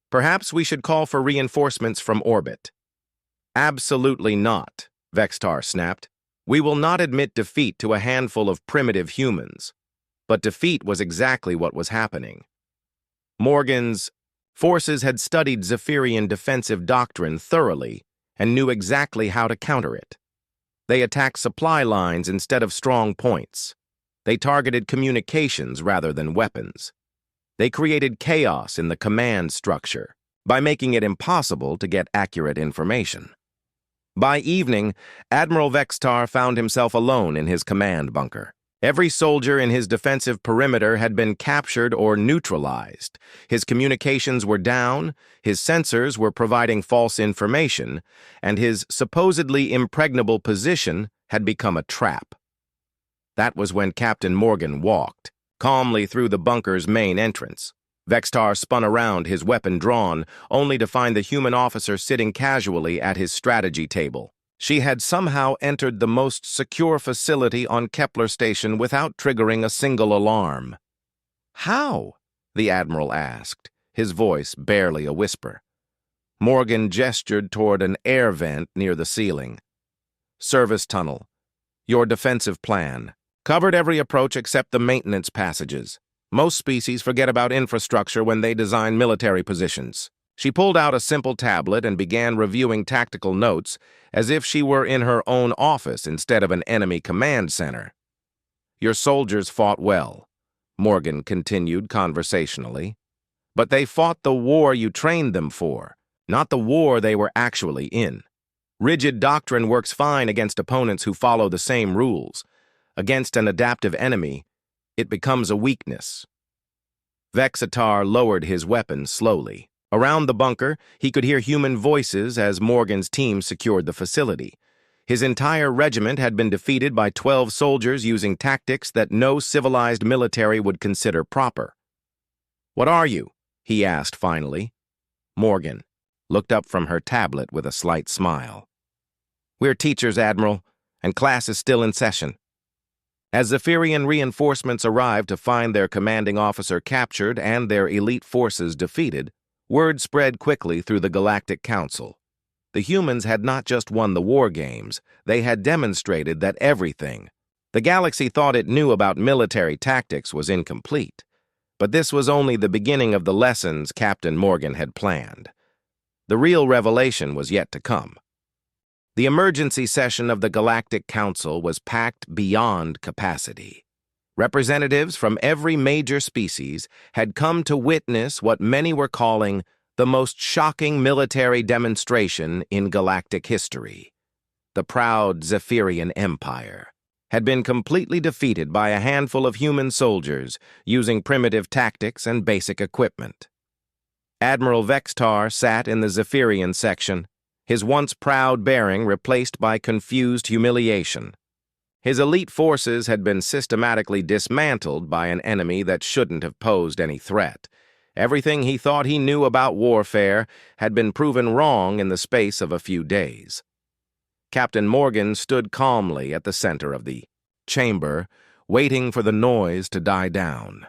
"perhaps we should call for reinforcements from orbit." "Absolutely not," Vextar snapped. "We will not admit defeat to a handful of primitive humans." But defeat was exactly what was happening. Morgan's forces had studied Zephyrian defensive doctrine thoroughly and knew exactly how to counter it. They attacked supply lines instead of strong points. They targeted communications rather than weapons. They created chaos in the command structure by making it impossible to get accurate information. By evening, Admiral Vextar found himself alone in his command bunker. Every soldier in his defensive perimeter had been captured or neutralized. His communications were down, his sensors were providing false information, and his supposedly impregnable position had become a trap. That was when Captain Morgan walked calmly through the bunker's main entrance. Vextar spun around, his weapon drawn, only to find the human officer sitting casually at his strategy table. She had somehow entered the most secure facility on Kepler Station without triggering a single alarm. "How?" the Admiral asked, his voice barely a whisper. Morgan gestured toward an air vent near the ceiling. "Service tunnel. Your defensive plan. Covered every approach except the maintenance passages. Most species forget about infrastructure when they design military positions." She pulled out a simple tablet and began reviewing tactical notes as if she were in her own office instead of an enemy command center. "Your soldiers fought well," Morgan continued conversationally. "But they fought the war you trained them for, not the war they were actually in. Rigid doctrine works fine against opponents who follow the same rules. Against an adaptive enemy, it becomes a weakness." Vextar lowered his weapon slowly. Around the bunker, he could hear human voices as Morgan's team secured the facility. His entire regiment had been defeated by 12 soldiers using tactics that no civilized military would consider proper. "What are you?" he asked finally. Morgan looked up from her tablet with a slight smile. "We're teachers, Admiral, and class is still in session." As Zephyrian reinforcements arrived to find their commanding officer captured and their elite forces defeated, word spread quickly through the Galactic Council. The humans had not just won the war games, they had demonstrated that everything the galaxy thought it knew about military tactics was incomplete. But this was only the beginning of the lessons Captain Morgan had planned. The real revelation was yet to come. The emergency session of the Galactic Council was packed beyond capacity. Representatives from every major species had come to witness what many were calling the most shocking military demonstration in galactic history. The proud Zephyrian Empire had been completely defeated by a handful of human soldiers using primitive tactics and basic equipment. Admiral Vextar sat in the Zephyrian section, his once proud bearing replaced by confused humiliation. His elite forces had been systematically dismantled by an enemy that shouldn't have posed any threat. Everything he thought he knew about warfare had been proven wrong in the space of a few days. Captain Morgan stood calmly at the center of the chamber, waiting for the noise to die down.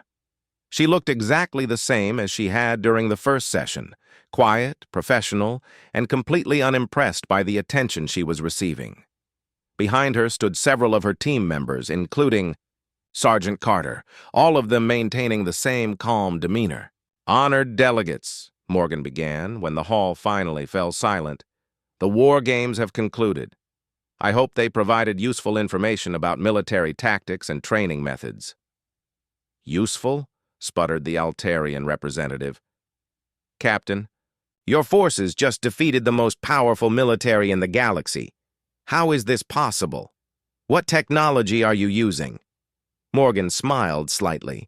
She looked exactly the same as she had during the first session, quiet, professional, and completely unimpressed by the attention she was receiving. Behind her stood several of her team members, including Sergeant Carter, all of them maintaining the same calm demeanor. "Honored delegates," Morgan began, when the hall finally fell silent. "The war games have concluded. I hope they provided useful information about military tactics and training methods." "Useful?" sputtered the Altarian representative. "Captain, your forces just defeated the most powerful military in the galaxy. How is this possible? What technology are you using?" Morgan smiled slightly.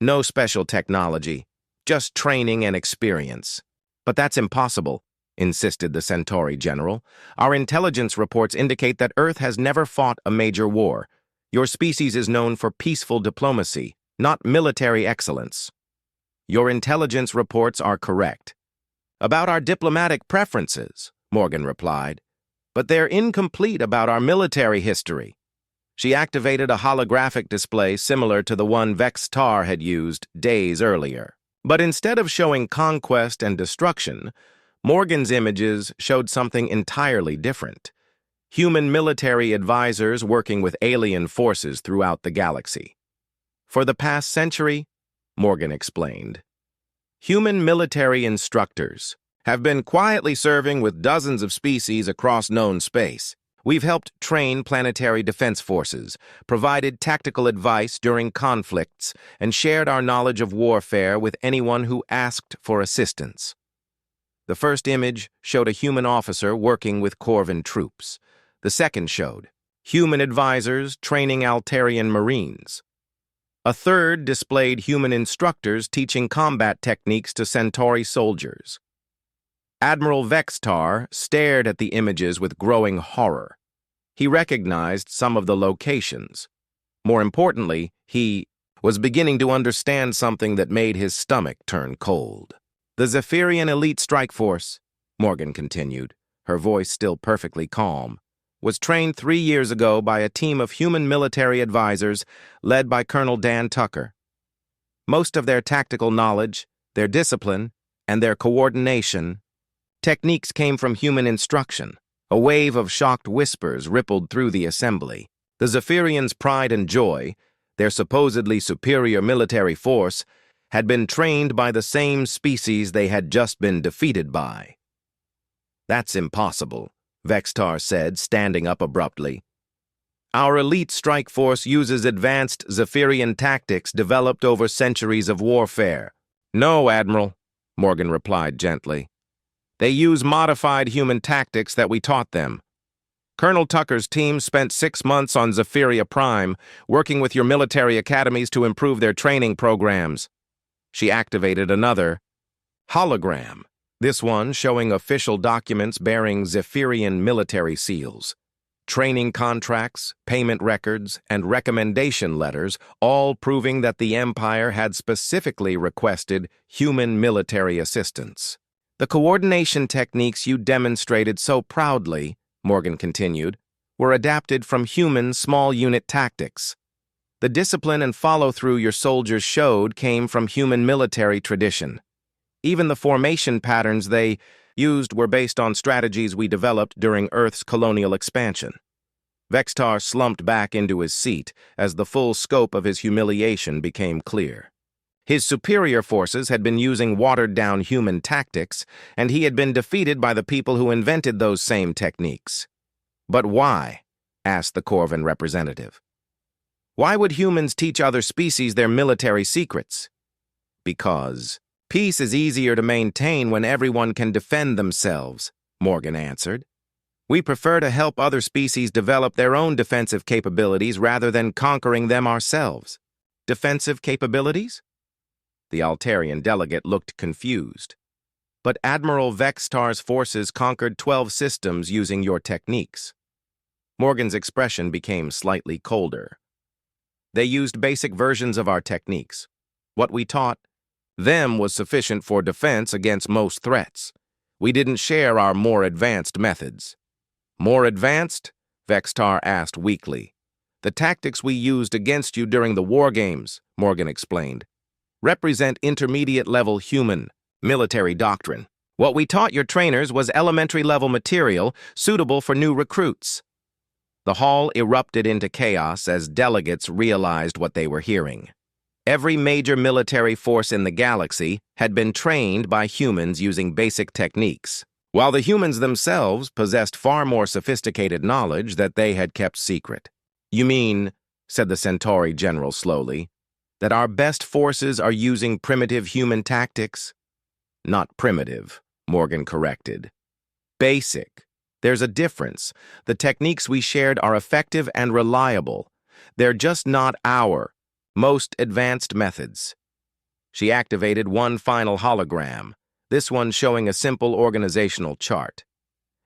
"No special technology, just training and experience." "But that's impossible," insisted the Centauri general. "Our intelligence reports indicate that Earth has never fought a major war. Your species is known for peaceful diplomacy, not military excellence." "Your intelligence reports are correct." "About our diplomatic preferences," Morgan replied. "But they're incomplete about our military history." She activated a holographic display similar to the one Vextar had used days earlier. But instead of showing conquest and destruction, Morgan's images showed something entirely different. Human military advisors working with alien forces throughout the galaxy. "For the past century," Morgan explained, "human military instructors have been quietly serving with dozens of species across known space. We've helped train planetary defense forces, provided tactical advice during conflicts, and shared our knowledge of warfare with anyone who asked for assistance." The first image showed a human officer working with Corvan troops. The second showed human advisors training Altarian Marines. A third displayed human instructors teaching combat techniques to Centauri soldiers. Admiral Vextar stared at the images with growing horror. He recognized some of the locations. More importantly, he was beginning to understand something that made his stomach turn cold. "The Zephyrian Elite Strike Force," Morgan continued, her voice still perfectly calm, "was trained 3 years ago by a team of human military advisors led by Colonel Dan Tucker. Most of their tactical knowledge, their discipline, and their coordination techniques came from human instruction." A wave of shocked whispers rippled through the assembly. The Zephyrians' pride and joy, their supposedly superior military force, had been trained by the same species they had just been defeated by. "That's impossible," Vextar said, standing up abruptly. "Our elite strike force uses advanced Zephyrian tactics developed over centuries of warfare." "No, Admiral," Morgan replied gently. "They use modified human tactics that we taught them. Colonel Tucker's team spent 6 months on Zephyria Prime, working with your military academies to improve their training programs." She activated another hologram, this one showing official documents bearing Zephyrian military seals. Training contracts, payment records, and recommendation letters, all proving that the Empire had specifically requested human military assistance. "The coordination techniques you demonstrated so proudly," Morgan continued, "were adapted from human small-unit tactics. The discipline and follow-through your soldiers showed came from human military tradition. Even the formation patterns they used were based on strategies we developed during Earth's colonial expansion." Vextar slumped back into his seat as the full scope of his humiliation became clear. His superior forces had been using watered-down human tactics, and he had been defeated by the people who invented those same techniques. "But why?" asked the Corvan representative. "Why would humans teach other species their military secrets?" "Because peace is easier to maintain when everyone can defend themselves," Morgan answered. "We prefer to help other species develop their own defensive capabilities rather than conquering them ourselves." "Defensive capabilities?" The Altarian delegate looked confused. But Admiral Vextar's forces conquered 12 systems using your techniques. Morgan's expression became slightly colder. They used basic versions of our techniques. What we taught them was sufficient for defense against most threats. We didn't share our more advanced methods. More advanced? Vextar asked weakly. The tactics we used against you during the war games, Morgan explained, represent intermediate-level human, military doctrine. What we taught your trainers was elementary-level material suitable for new recruits. The hall erupted into chaos as delegates realized what they were hearing. Every major military force in the galaxy had been trained by humans using basic techniques, while the humans themselves possessed far more sophisticated knowledge that they had kept secret. You mean, said the Centauri general slowly, that our best forces are using primitive human tactics? Not primitive, Morgan corrected. Basic. There's a difference. The techniques we shared are effective and reliable. They're just not our most advanced methods. She activated one final hologram, this one showing a simple organizational chart.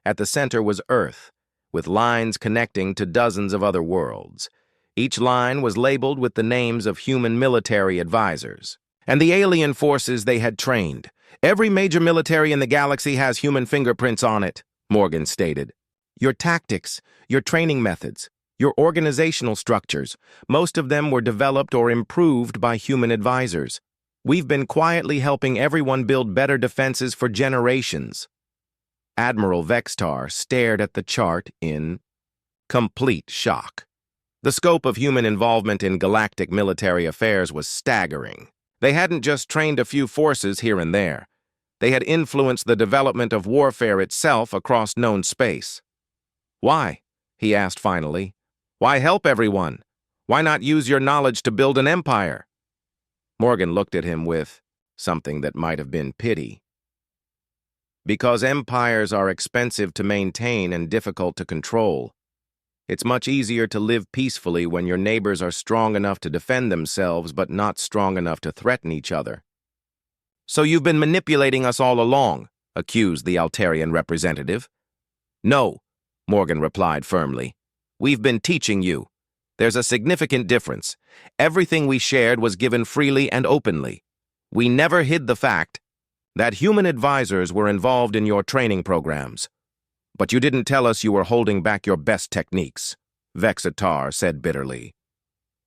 At the center was Earth, with lines connecting to dozens of other worlds. Each line was labeled with the names of human military advisors and the alien forces they had trained. Every major military in the galaxy has human fingerprints on it, Morgan stated. Your tactics, your training methods, your organizational structures, most of them were developed or improved by human advisors. We've been quietly helping everyone build better defenses for generations. Admiral Vextar stared at the chart in complete shock. The scope of human involvement in galactic military affairs was staggering. They hadn't just trained a few forces here and there. They had influenced the development of warfare itself across known space. Why? He asked finally. Why help everyone? Why not use your knowledge to build an empire? Morgan looked at him with something that might have been pity. Because empires are expensive to maintain and difficult to control. It's much easier to live peacefully when your neighbors are strong enough to defend themselves but not strong enough to threaten each other. So you've been manipulating us all along, accused the Altarian representative. No, Morgan replied firmly. We've been teaching you. There's a significant difference. Everything we shared was given freely and openly. We never hid the fact that human advisors were involved in your training programs. But you didn't tell us you were holding back your best techniques, Vextar said bitterly.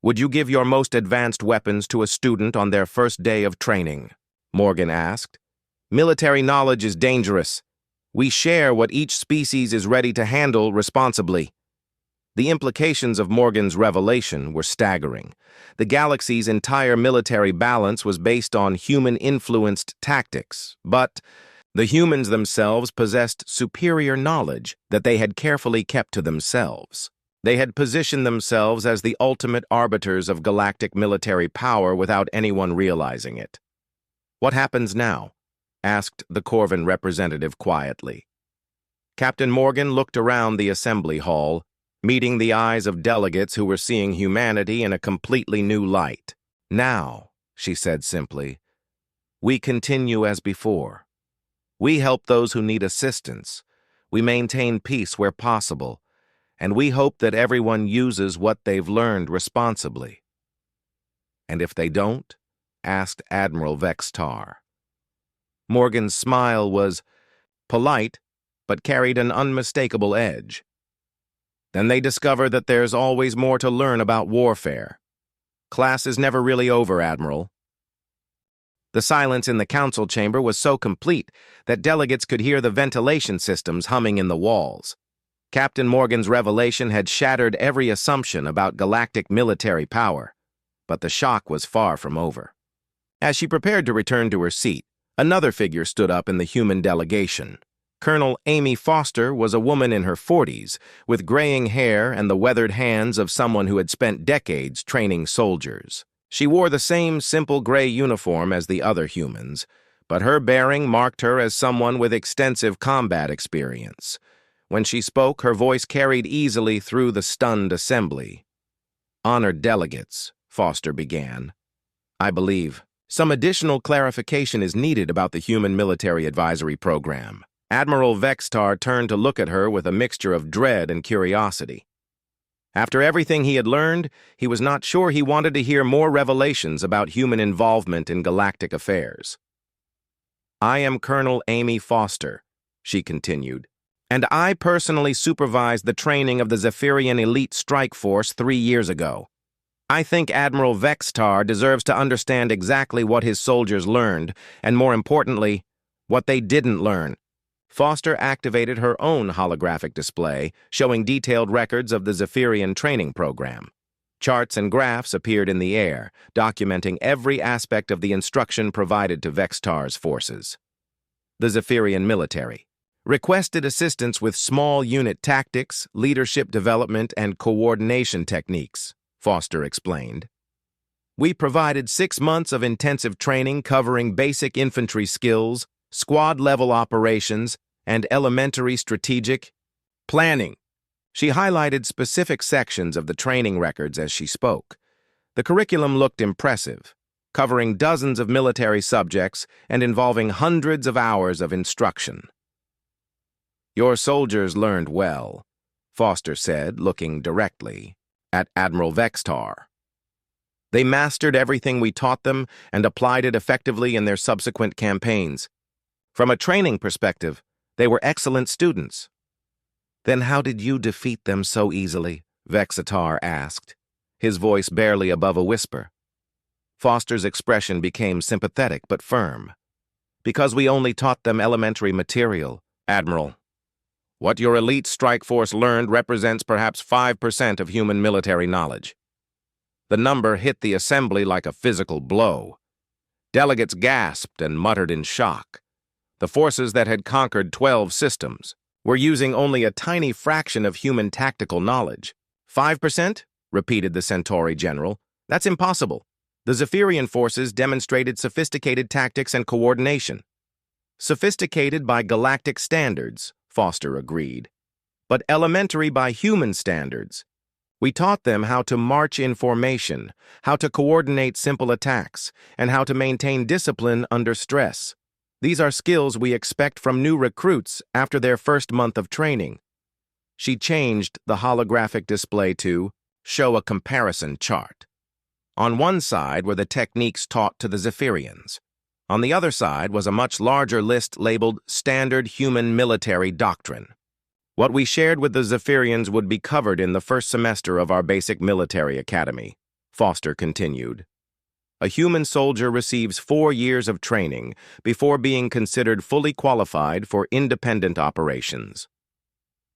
Would you give your most advanced weapons to a student on their first day of training? Morgan asked. Military knowledge is dangerous. We share what each species is ready to handle responsibly. The implications of Morgan's revelation were staggering. The galaxy's entire military balance was based on human-influenced tactics, but the humans themselves possessed superior knowledge that they had carefully kept to themselves. They had positioned themselves as the ultimate arbiters of galactic military power without anyone realizing it. What happens now? Asked the Corvin representative quietly. Captain Morgan looked around the assembly hall, meeting the eyes of delegates who were seeing humanity in a completely new light. Now, she said simply, we continue as before. We help those who need assistance. We maintain peace where possible, and we hope that everyone uses what they've learned responsibly. And if they don't? Asked Admiral Vextar. Morgan's smile was polite, but carried an unmistakable edge. Then they discover that there's always more to learn about warfare. Class is never really over, Admiral. The silence in the council chamber was so complete that delegates could hear the ventilation systems humming in the walls. Captain Morgan's revelation had shattered every assumption about galactic military power, but the shock was far from over. As she prepared to return to her seat, another figure stood up in the human delegation. Colonel Amy Foster was a woman in her 40s, with graying hair and the weathered hands of someone who had spent decades training soldiers. She wore the same simple gray uniform as the other humans, but her bearing marked her as someone with extensive combat experience. When she spoke, her voice carried easily through the stunned assembly. Honored delegates, Foster began. I believe, Some additional clarification is needed about the Human Military Advisory Program. Admiral Vextar turned to look at her with a mixture of dread and curiosity. After everything he had learned, he was not sure he wanted to hear more revelations about human involvement in galactic affairs. "I am Colonel Amy Foster," she continued, "and I personally supervised the training of the Zephyrian Elite Strike Force 3 years ago. I think Admiral Vextar deserves to understand exactly what his soldiers learned, and more importantly, what they didn't learn." Foster activated her own holographic display, showing detailed records of the Zephyrian training program. Charts and graphs appeared in the air, documenting every aspect of the instruction provided to Vextar's forces. The Zephyrian military requested assistance with small unit tactics, leadership development, and coordination techniques, Foster explained. "We provided 6 months of intensive training covering basic infantry skills, squad-level operations, and elementary strategic planning." She highlighted specific sections of the training records as she spoke. The curriculum looked impressive, covering dozens of military subjects and involving hundreds of hours of instruction. "Your soldiers learned well," Foster said, looking directly at Admiral Vextar. "They mastered everything we taught them and applied it effectively in their subsequent campaigns. From a training perspective, they were excellent students." "Then how did you defeat them so easily?" Vextar asked, his voice barely above a whisper. Foster's expression became sympathetic but firm. "Because we only taught them elementary material, Admiral. What your elite strike force learned represents perhaps 5% of human military knowledge." The number hit the assembly like a physical blow. Delegates gasped and muttered in shock. The forces that had conquered 12 systems were using only a tiny fraction of human tactical knowledge. 5%? Repeated the Centauri general. "That's impossible. The Zephyrian forces demonstrated sophisticated tactics and coordination." "Sophisticated by galactic standards," Foster agreed, "but elementary by human standards. We taught them how to march in formation, how to coordinate simple attacks, and how to maintain discipline under stress. These are skills we expect from new recruits after their first month of training." She changed the holographic display to show a comparison chart. On one side were the techniques taught to the Zephyrians. On the other side was a much larger list labeled Standard Human Military Doctrine. "What we shared with the Zephyrians would be covered in the first semester of our basic military academy," Foster continued. "A human soldier receives 4 years of training before being considered fully qualified for independent operations."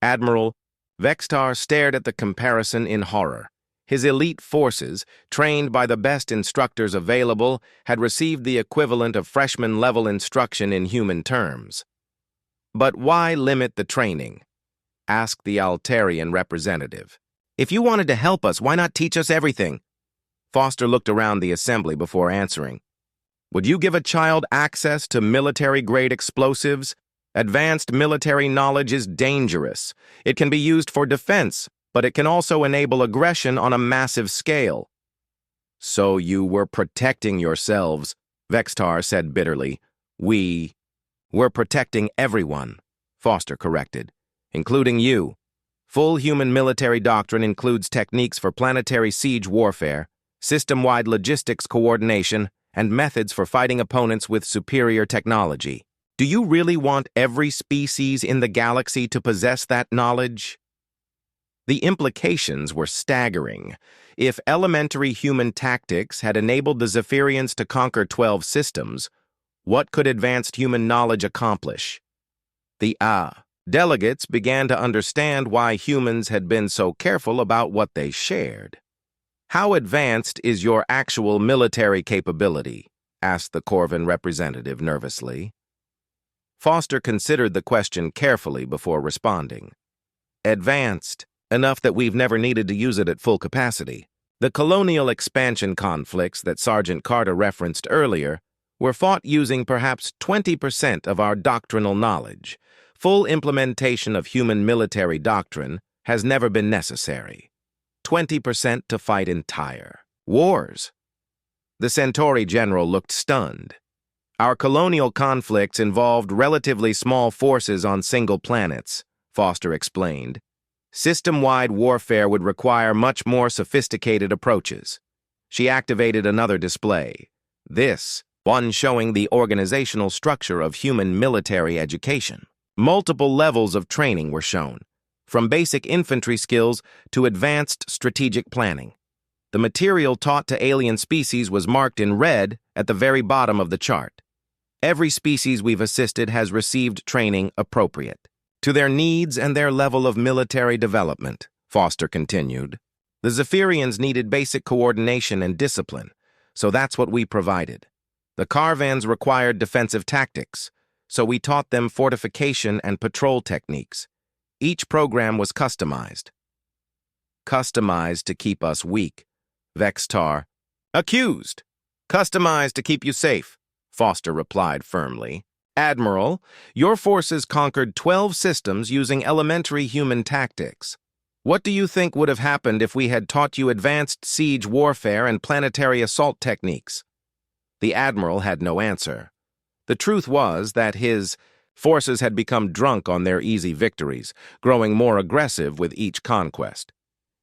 Admiral Vextar stared at the comparison in horror. His elite forces, trained by the best instructors available, had received the equivalent of freshman-level instruction in human terms. "But why limit the training?" asked the Altarian representative. "If you wanted to help us, why not teach us everything?" Foster looked around the assembly before answering. "Would you give a child access to military-grade explosives? Advanced military knowledge is dangerous. It can be used for defense, but it can also enable aggression on a massive scale." "So you were protecting yourselves," Vextar said bitterly. We're protecting everyone," Foster corrected, "including you. Full human military doctrine includes techniques for planetary siege warfare, system-wide logistics coordination, and methods for fighting opponents with superior technology. Do you really want every species in the galaxy to possess that knowledge?" The implications were staggering. If elementary human tactics had enabled the Zephyrians to conquer 12 systems, what could advanced human knowledge accomplish? The delegates began to understand why humans had been so careful about what they shared. "How advanced is your actual military capability?" asked the Corvin representative nervously. Foster considered the question carefully before responding. "Advanced. Enough that we've never needed to use it at full capacity. The colonial expansion conflicts that Sergeant Carter referenced earlier were fought using perhaps 20% of our doctrinal knowledge. Full implementation of human military doctrine has never been necessary. 20% to fight entire wars." The Centauri general looked stunned. Our colonial conflicts involved relatively small forces on single planets, Foster explained. System-wide warfare would require much more sophisticated approaches. She activated another display. This one showing the organizational structure of human military education. Multiple levels of training were shown, from basic infantry skills to advanced strategic planning. The material taught to alien species was marked in red at the very bottom of the chart. Every species we've assisted has received training appropriate to their needs and their level of military development, Foster continued. The Zephyrians needed basic coordination and discipline, so that's what we provided. The Carvans required defensive tactics, so we taught them fortification and patrol techniques. Each program was customized. Customized to keep us weak, Vextar. Accused! Customized to keep you safe, Foster replied firmly. Admiral, your forces conquered 12 systems using elementary human tactics. What do you think would have happened if we had taught you advanced siege warfare and planetary assault techniques? The Admiral had no answer. The truth was that his forces had become drunk on their easy victories, growing more aggressive with each conquest.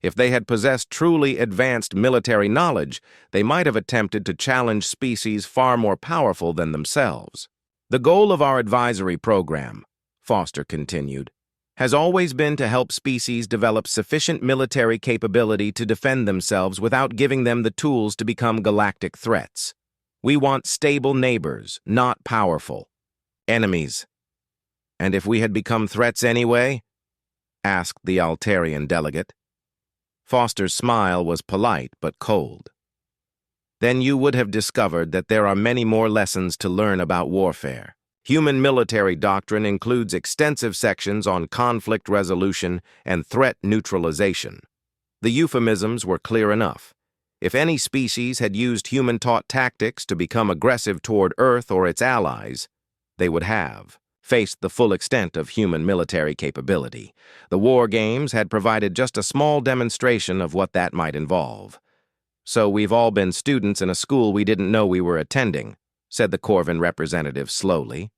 If they had possessed truly advanced military knowledge, they might have attempted to challenge species far more powerful than themselves. The goal of our advisory program, Foster continued, has always been to help species develop sufficient military capability to defend themselves without giving them the tools to become galactic threats. We want stable neighbors, not powerful enemies. And if we had become threats anyway? Asked the Altarian delegate. Foster's smile was polite but cold. Then you would have discovered that there are many more lessons to learn about warfare. Human military doctrine includes extensive sections on conflict resolution and threat neutralization. The euphemisms were clear enough. If any species had used human-taught tactics to become aggressive toward Earth or its allies, they would have faced the full extent of human military capability. The war games had provided just a small demonstration of what that might involve. So we've all been students in a school we didn't know we were attending, said the Corvin representative slowly.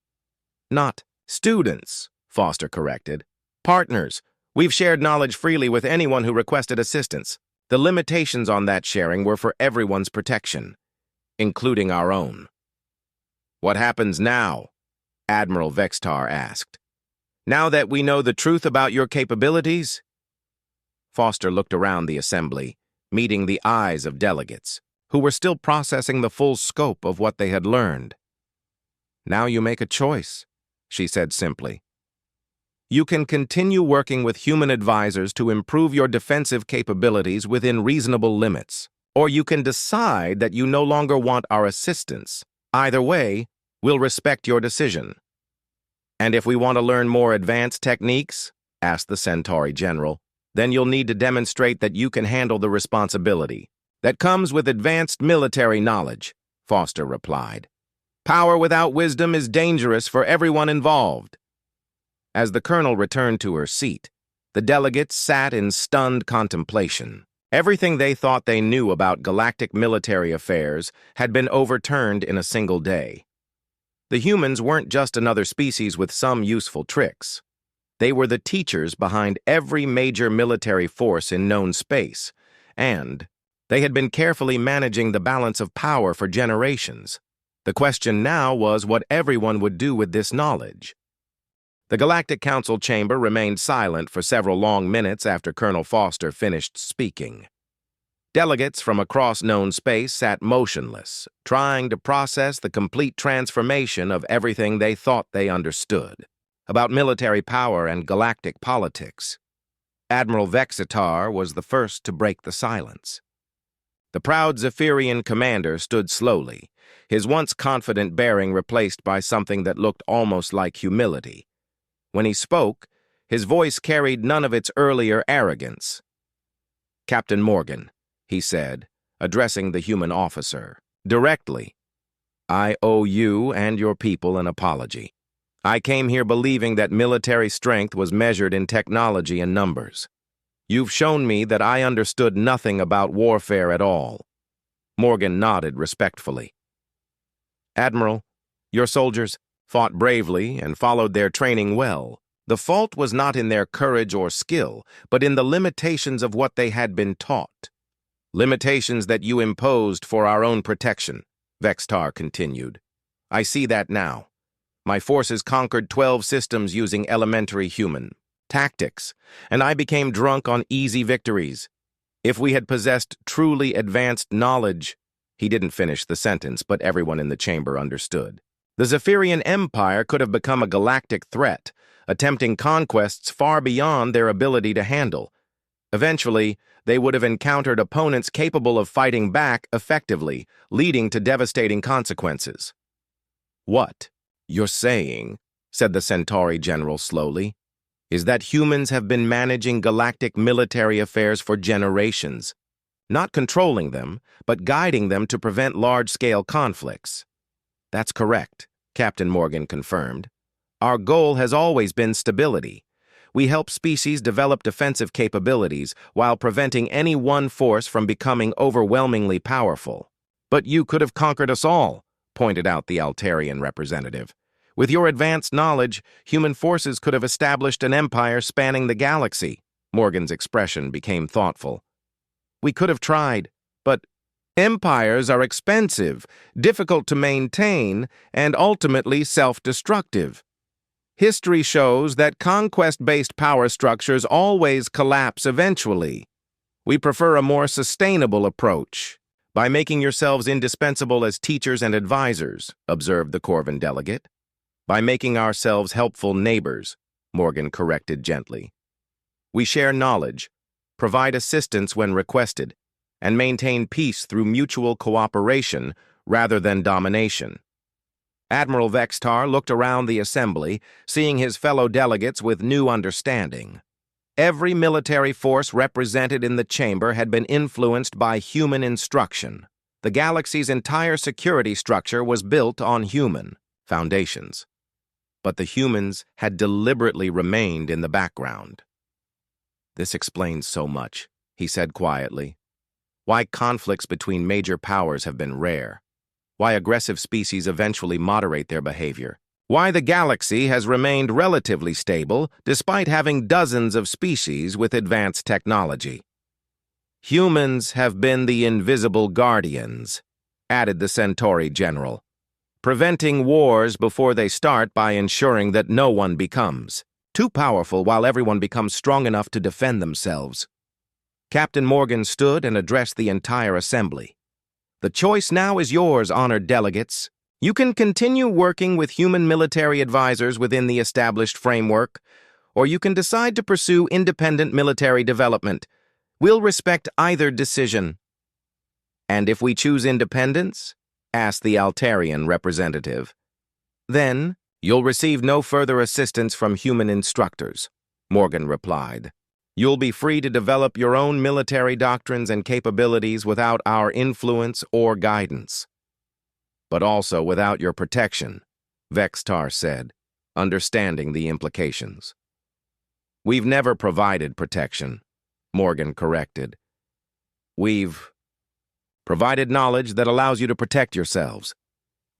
Not students, Foster corrected. Partners. We've shared knowledge freely with anyone who requested assistance. The limitations on that sharing were for everyone's protection, including our own. What happens now? Admiral Vextar asked. Now that we know the truth about your capabilities? Foster looked around the assembly, meeting the eyes of delegates, who were still processing the full scope of what they had learned. Now you make a choice, she said simply. You can continue working with human advisors to improve your defensive capabilities within reasonable limits, or you can decide that you no longer want our assistance. Either way, we'll respect your decision. And if we want to learn more advanced techniques, asked the Centauri general, then you'll need to demonstrate that you can handle the responsibility. That comes with advanced military knowledge, Foster replied. Power without wisdom is dangerous for everyone involved. As the colonel returned to her seat, the delegates sat in stunned contemplation. Everything they thought they knew about galactic military affairs had been overturned in a single day. The humans weren't just another species with some useful tricks. They were the teachers behind every major military force in known space, and they had been carefully managing the balance of power for generations. The question now was what everyone would do with this knowledge. The Galactic Council chamber remained silent for several long minutes after Colonel Foster finished speaking. Delegates from across known space sat motionless, trying to process the complete transformation of everything they thought they understood about military power and galactic politics. Admiral Vexitar was the first to break the silence. The proud Zephyrian commander stood slowly, his once confident bearing replaced by something that looked almost like humility. When he spoke, his voice carried none of its earlier arrogance. Captain Morgan, he said, addressing the human officer, directly, I owe you and your people an apology. I came here believing that military strength was measured in technology and numbers. You've shown me that I understood nothing about warfare at all. Morgan nodded respectfully. Admiral, your soldiers fought bravely and followed their training well. The fault was not in their courage or skill, but in the limitations of what they had been taught. Limitations that you imposed for our own protection, Vextar continued. I see that now. My forces conquered 12 systems using elementary human tactics, and I became drunk on easy victories. If we had possessed truly advanced knowledge— He didn't finish the sentence, but everyone in the chamber understood. The Zephyrian Empire could have become a galactic threat, attempting conquests far beyond their ability to handle. Eventually, they would have encountered opponents capable of fighting back effectively, leading to devastating consequences. What you're saying, said the Centauri general slowly, is that humans have been managing galactic military affairs for generations, not controlling them, but guiding them to prevent large-scale conflicts. That's correct, Captain Morgan confirmed. Our goal has always been stability. We help species develop defensive capabilities while preventing any one force from becoming overwhelmingly powerful. But you could have conquered us all, pointed out the Altarian representative. With your advanced knowledge, human forces could have established an empire spanning the galaxy. Morgan's expression became thoughtful. We could have tried, but empires are expensive, difficult to maintain, and ultimately self-destructive. History shows that conquest-based power structures always collapse eventually. We prefer a more sustainable approach. By making yourselves indispensable as teachers and advisors, observed the Corvan delegate. By making ourselves helpful neighbors, Morgan corrected gently. We share knowledge, provide assistance when requested, and maintain peace through mutual cooperation rather than domination. Admiral Vextar looked around the assembly, seeing his fellow delegates with new understanding. Every military force represented in the chamber had been influenced by human instruction. The galaxy's entire security structure was built on human foundations. But the humans had deliberately remained in the background. This explains so much, he said quietly. Why conflicts between major powers have been rare. Why aggressive species eventually moderate their behavior. Why the galaxy has remained relatively stable despite having dozens of species with advanced technology. Humans have been the invisible guardians, added the Centauri general, preventing wars before they start by ensuring that no one becomes too powerful while everyone becomes strong enough to defend themselves. Captain Morgan stood and addressed the entire assembly. The choice now is yours, honored delegates. You can continue working with human military advisors within the established framework, or you can decide to pursue independent military development. We'll respect either decision. And if we choose independence? Asked the Altarian representative. Then, you'll receive no further assistance from human instructors, Morgan replied. You'll be free to develop your own military doctrines and capabilities without our influence or guidance. But also without your protection, Vextar said, understanding the implications. We've never provided protection, Morgan corrected. We've provided knowledge that allows you to protect yourselves.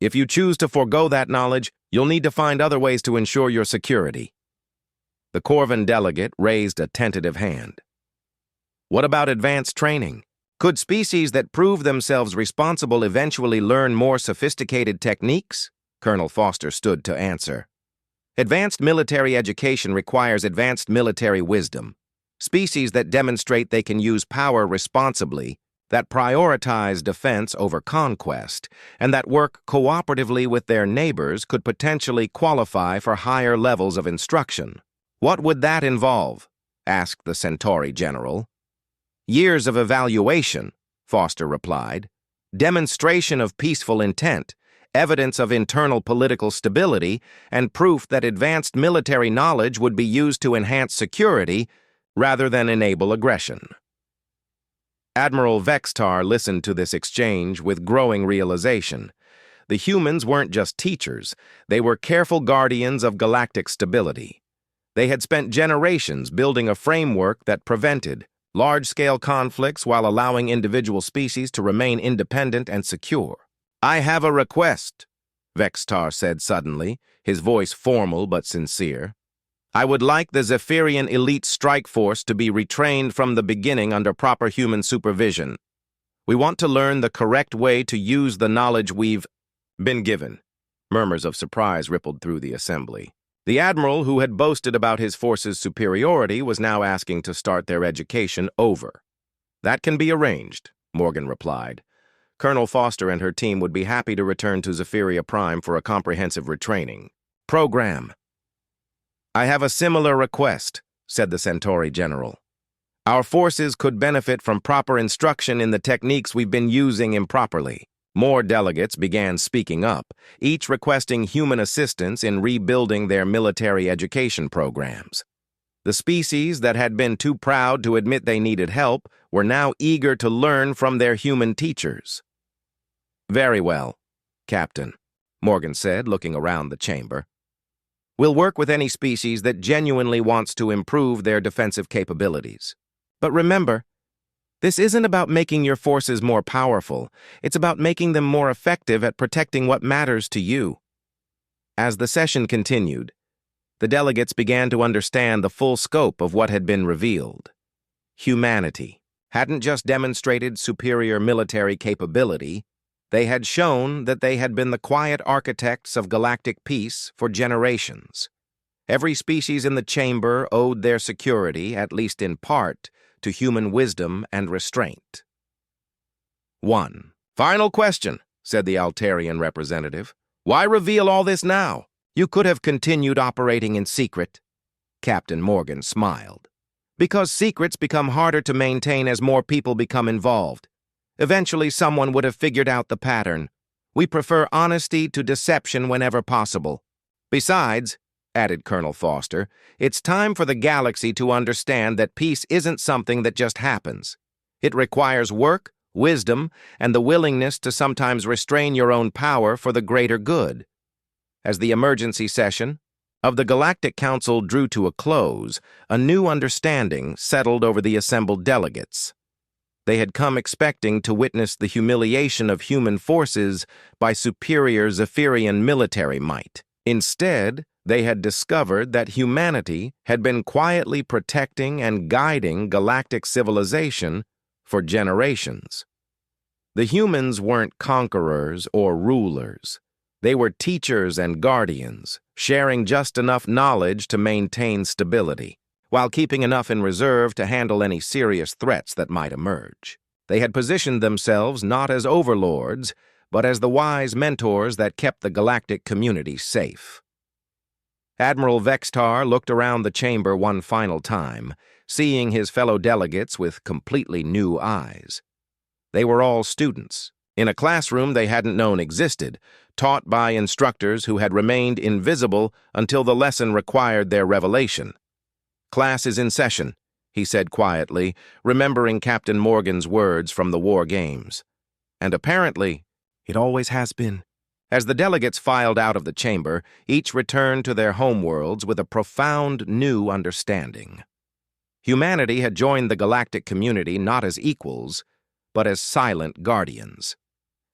If you choose to forego that knowledge, you'll need to find other ways to ensure your security. The Corvan delegate raised a tentative hand. What about advanced training? Could species that prove themselves responsible eventually learn more sophisticated techniques? Colonel Foster stood to answer. Advanced military education requires advanced military wisdom. Species that demonstrate they can use power responsibly, that prioritize defense over conquest, and that work cooperatively with their neighbors could potentially qualify for higher levels of instruction. What would that involve? Asked the Centauri general. Years of evaluation, Foster replied. Demonstration of peaceful intent, evidence of internal political stability, and proof that advanced military knowledge would be used to enhance security rather than enable aggression. Admiral Vextar listened to this exchange with growing realization. The humans weren't just teachers, they were careful guardians of galactic stability. They had spent generations building a framework that prevented, large-scale conflicts while allowing individual species to remain independent and secure. "I have a request," Vextar said suddenly, his voice formal but sincere. "I would like the Zephyrian elite strike force to be retrained from the beginning under proper human supervision. We want to learn the correct way to use the knowledge we've been given." Murmurs of surprise rippled through the assembly. The admiral who had boasted about his force's superiority was now asking to start their education over. "That can be arranged," Morgan replied. "Colonel Foster and her team would be happy to return to Zephyria Prime for a comprehensive retraining program." "I have a similar request," said the Centauri general. "Our forces could benefit from proper instruction in the techniques we've been using improperly." More delegates began speaking up, each requesting human assistance in rebuilding their military education programs. The species that had been too proud to admit they needed help were now eager to learn from their human teachers. "Very well, Captain," Morgan said, looking around the chamber. "We'll work with any species that genuinely wants to improve their defensive capabilities. But remember, this isn't about making your forces more powerful. It's about making them more effective at protecting what matters to you." As the session continued, the delegates began to understand the full scope of what had been revealed. Humanity hadn't just demonstrated superior military capability, they had shown that they had been the quiet architects of galactic peace for generations. Every species in the chamber owed their security, at least in part, to human wisdom and restraint. "1. Final question," said the Altarian representative. "Why reveal all this now? You could have continued operating in secret." Captain Morgan smiled. "Because secrets become harder to maintain as more people become involved. Eventually someone would have figured out the pattern. We prefer honesty to deception whenever possible. Besides," added Colonel Foster, "it's time for the galaxy to understand that peace isn't something that just happens. It requires work, wisdom, and the willingness to sometimes restrain your own power for the greater good." As the emergency session of the Galactic Council drew to a close, a new understanding settled over the assembled delegates. They had come expecting to witness the humiliation of human forces by superior Zephyrian military might. Instead, they had discovered that humanity had been quietly protecting and guiding galactic civilization for generations. The humans weren't conquerors or rulers. They were teachers and guardians, sharing just enough knowledge to maintain stability, while keeping enough in reserve to handle any serious threats that might emerge. They had positioned themselves not as overlords, but as the wise mentors that kept the galactic community safe. Admiral Vextar looked around the chamber one final time, seeing his fellow delegates with completely new eyes. They were all students, in a classroom they hadn't known existed, taught by instructors who had remained invisible until the lesson required their revelation. "Class is in session," he said quietly, remembering Captain Morgan's words from the war games. And apparently, it always has been. As the delegates filed out of the chamber, each returned to their homeworlds with a profound new understanding. Humanity had joined the galactic community not as equals, but as silent guardians.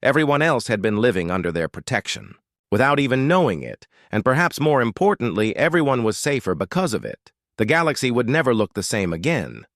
Everyone else had been living under their protection, without even knowing it, and perhaps more importantly, everyone was safer because of it. The galaxy would never look the same again.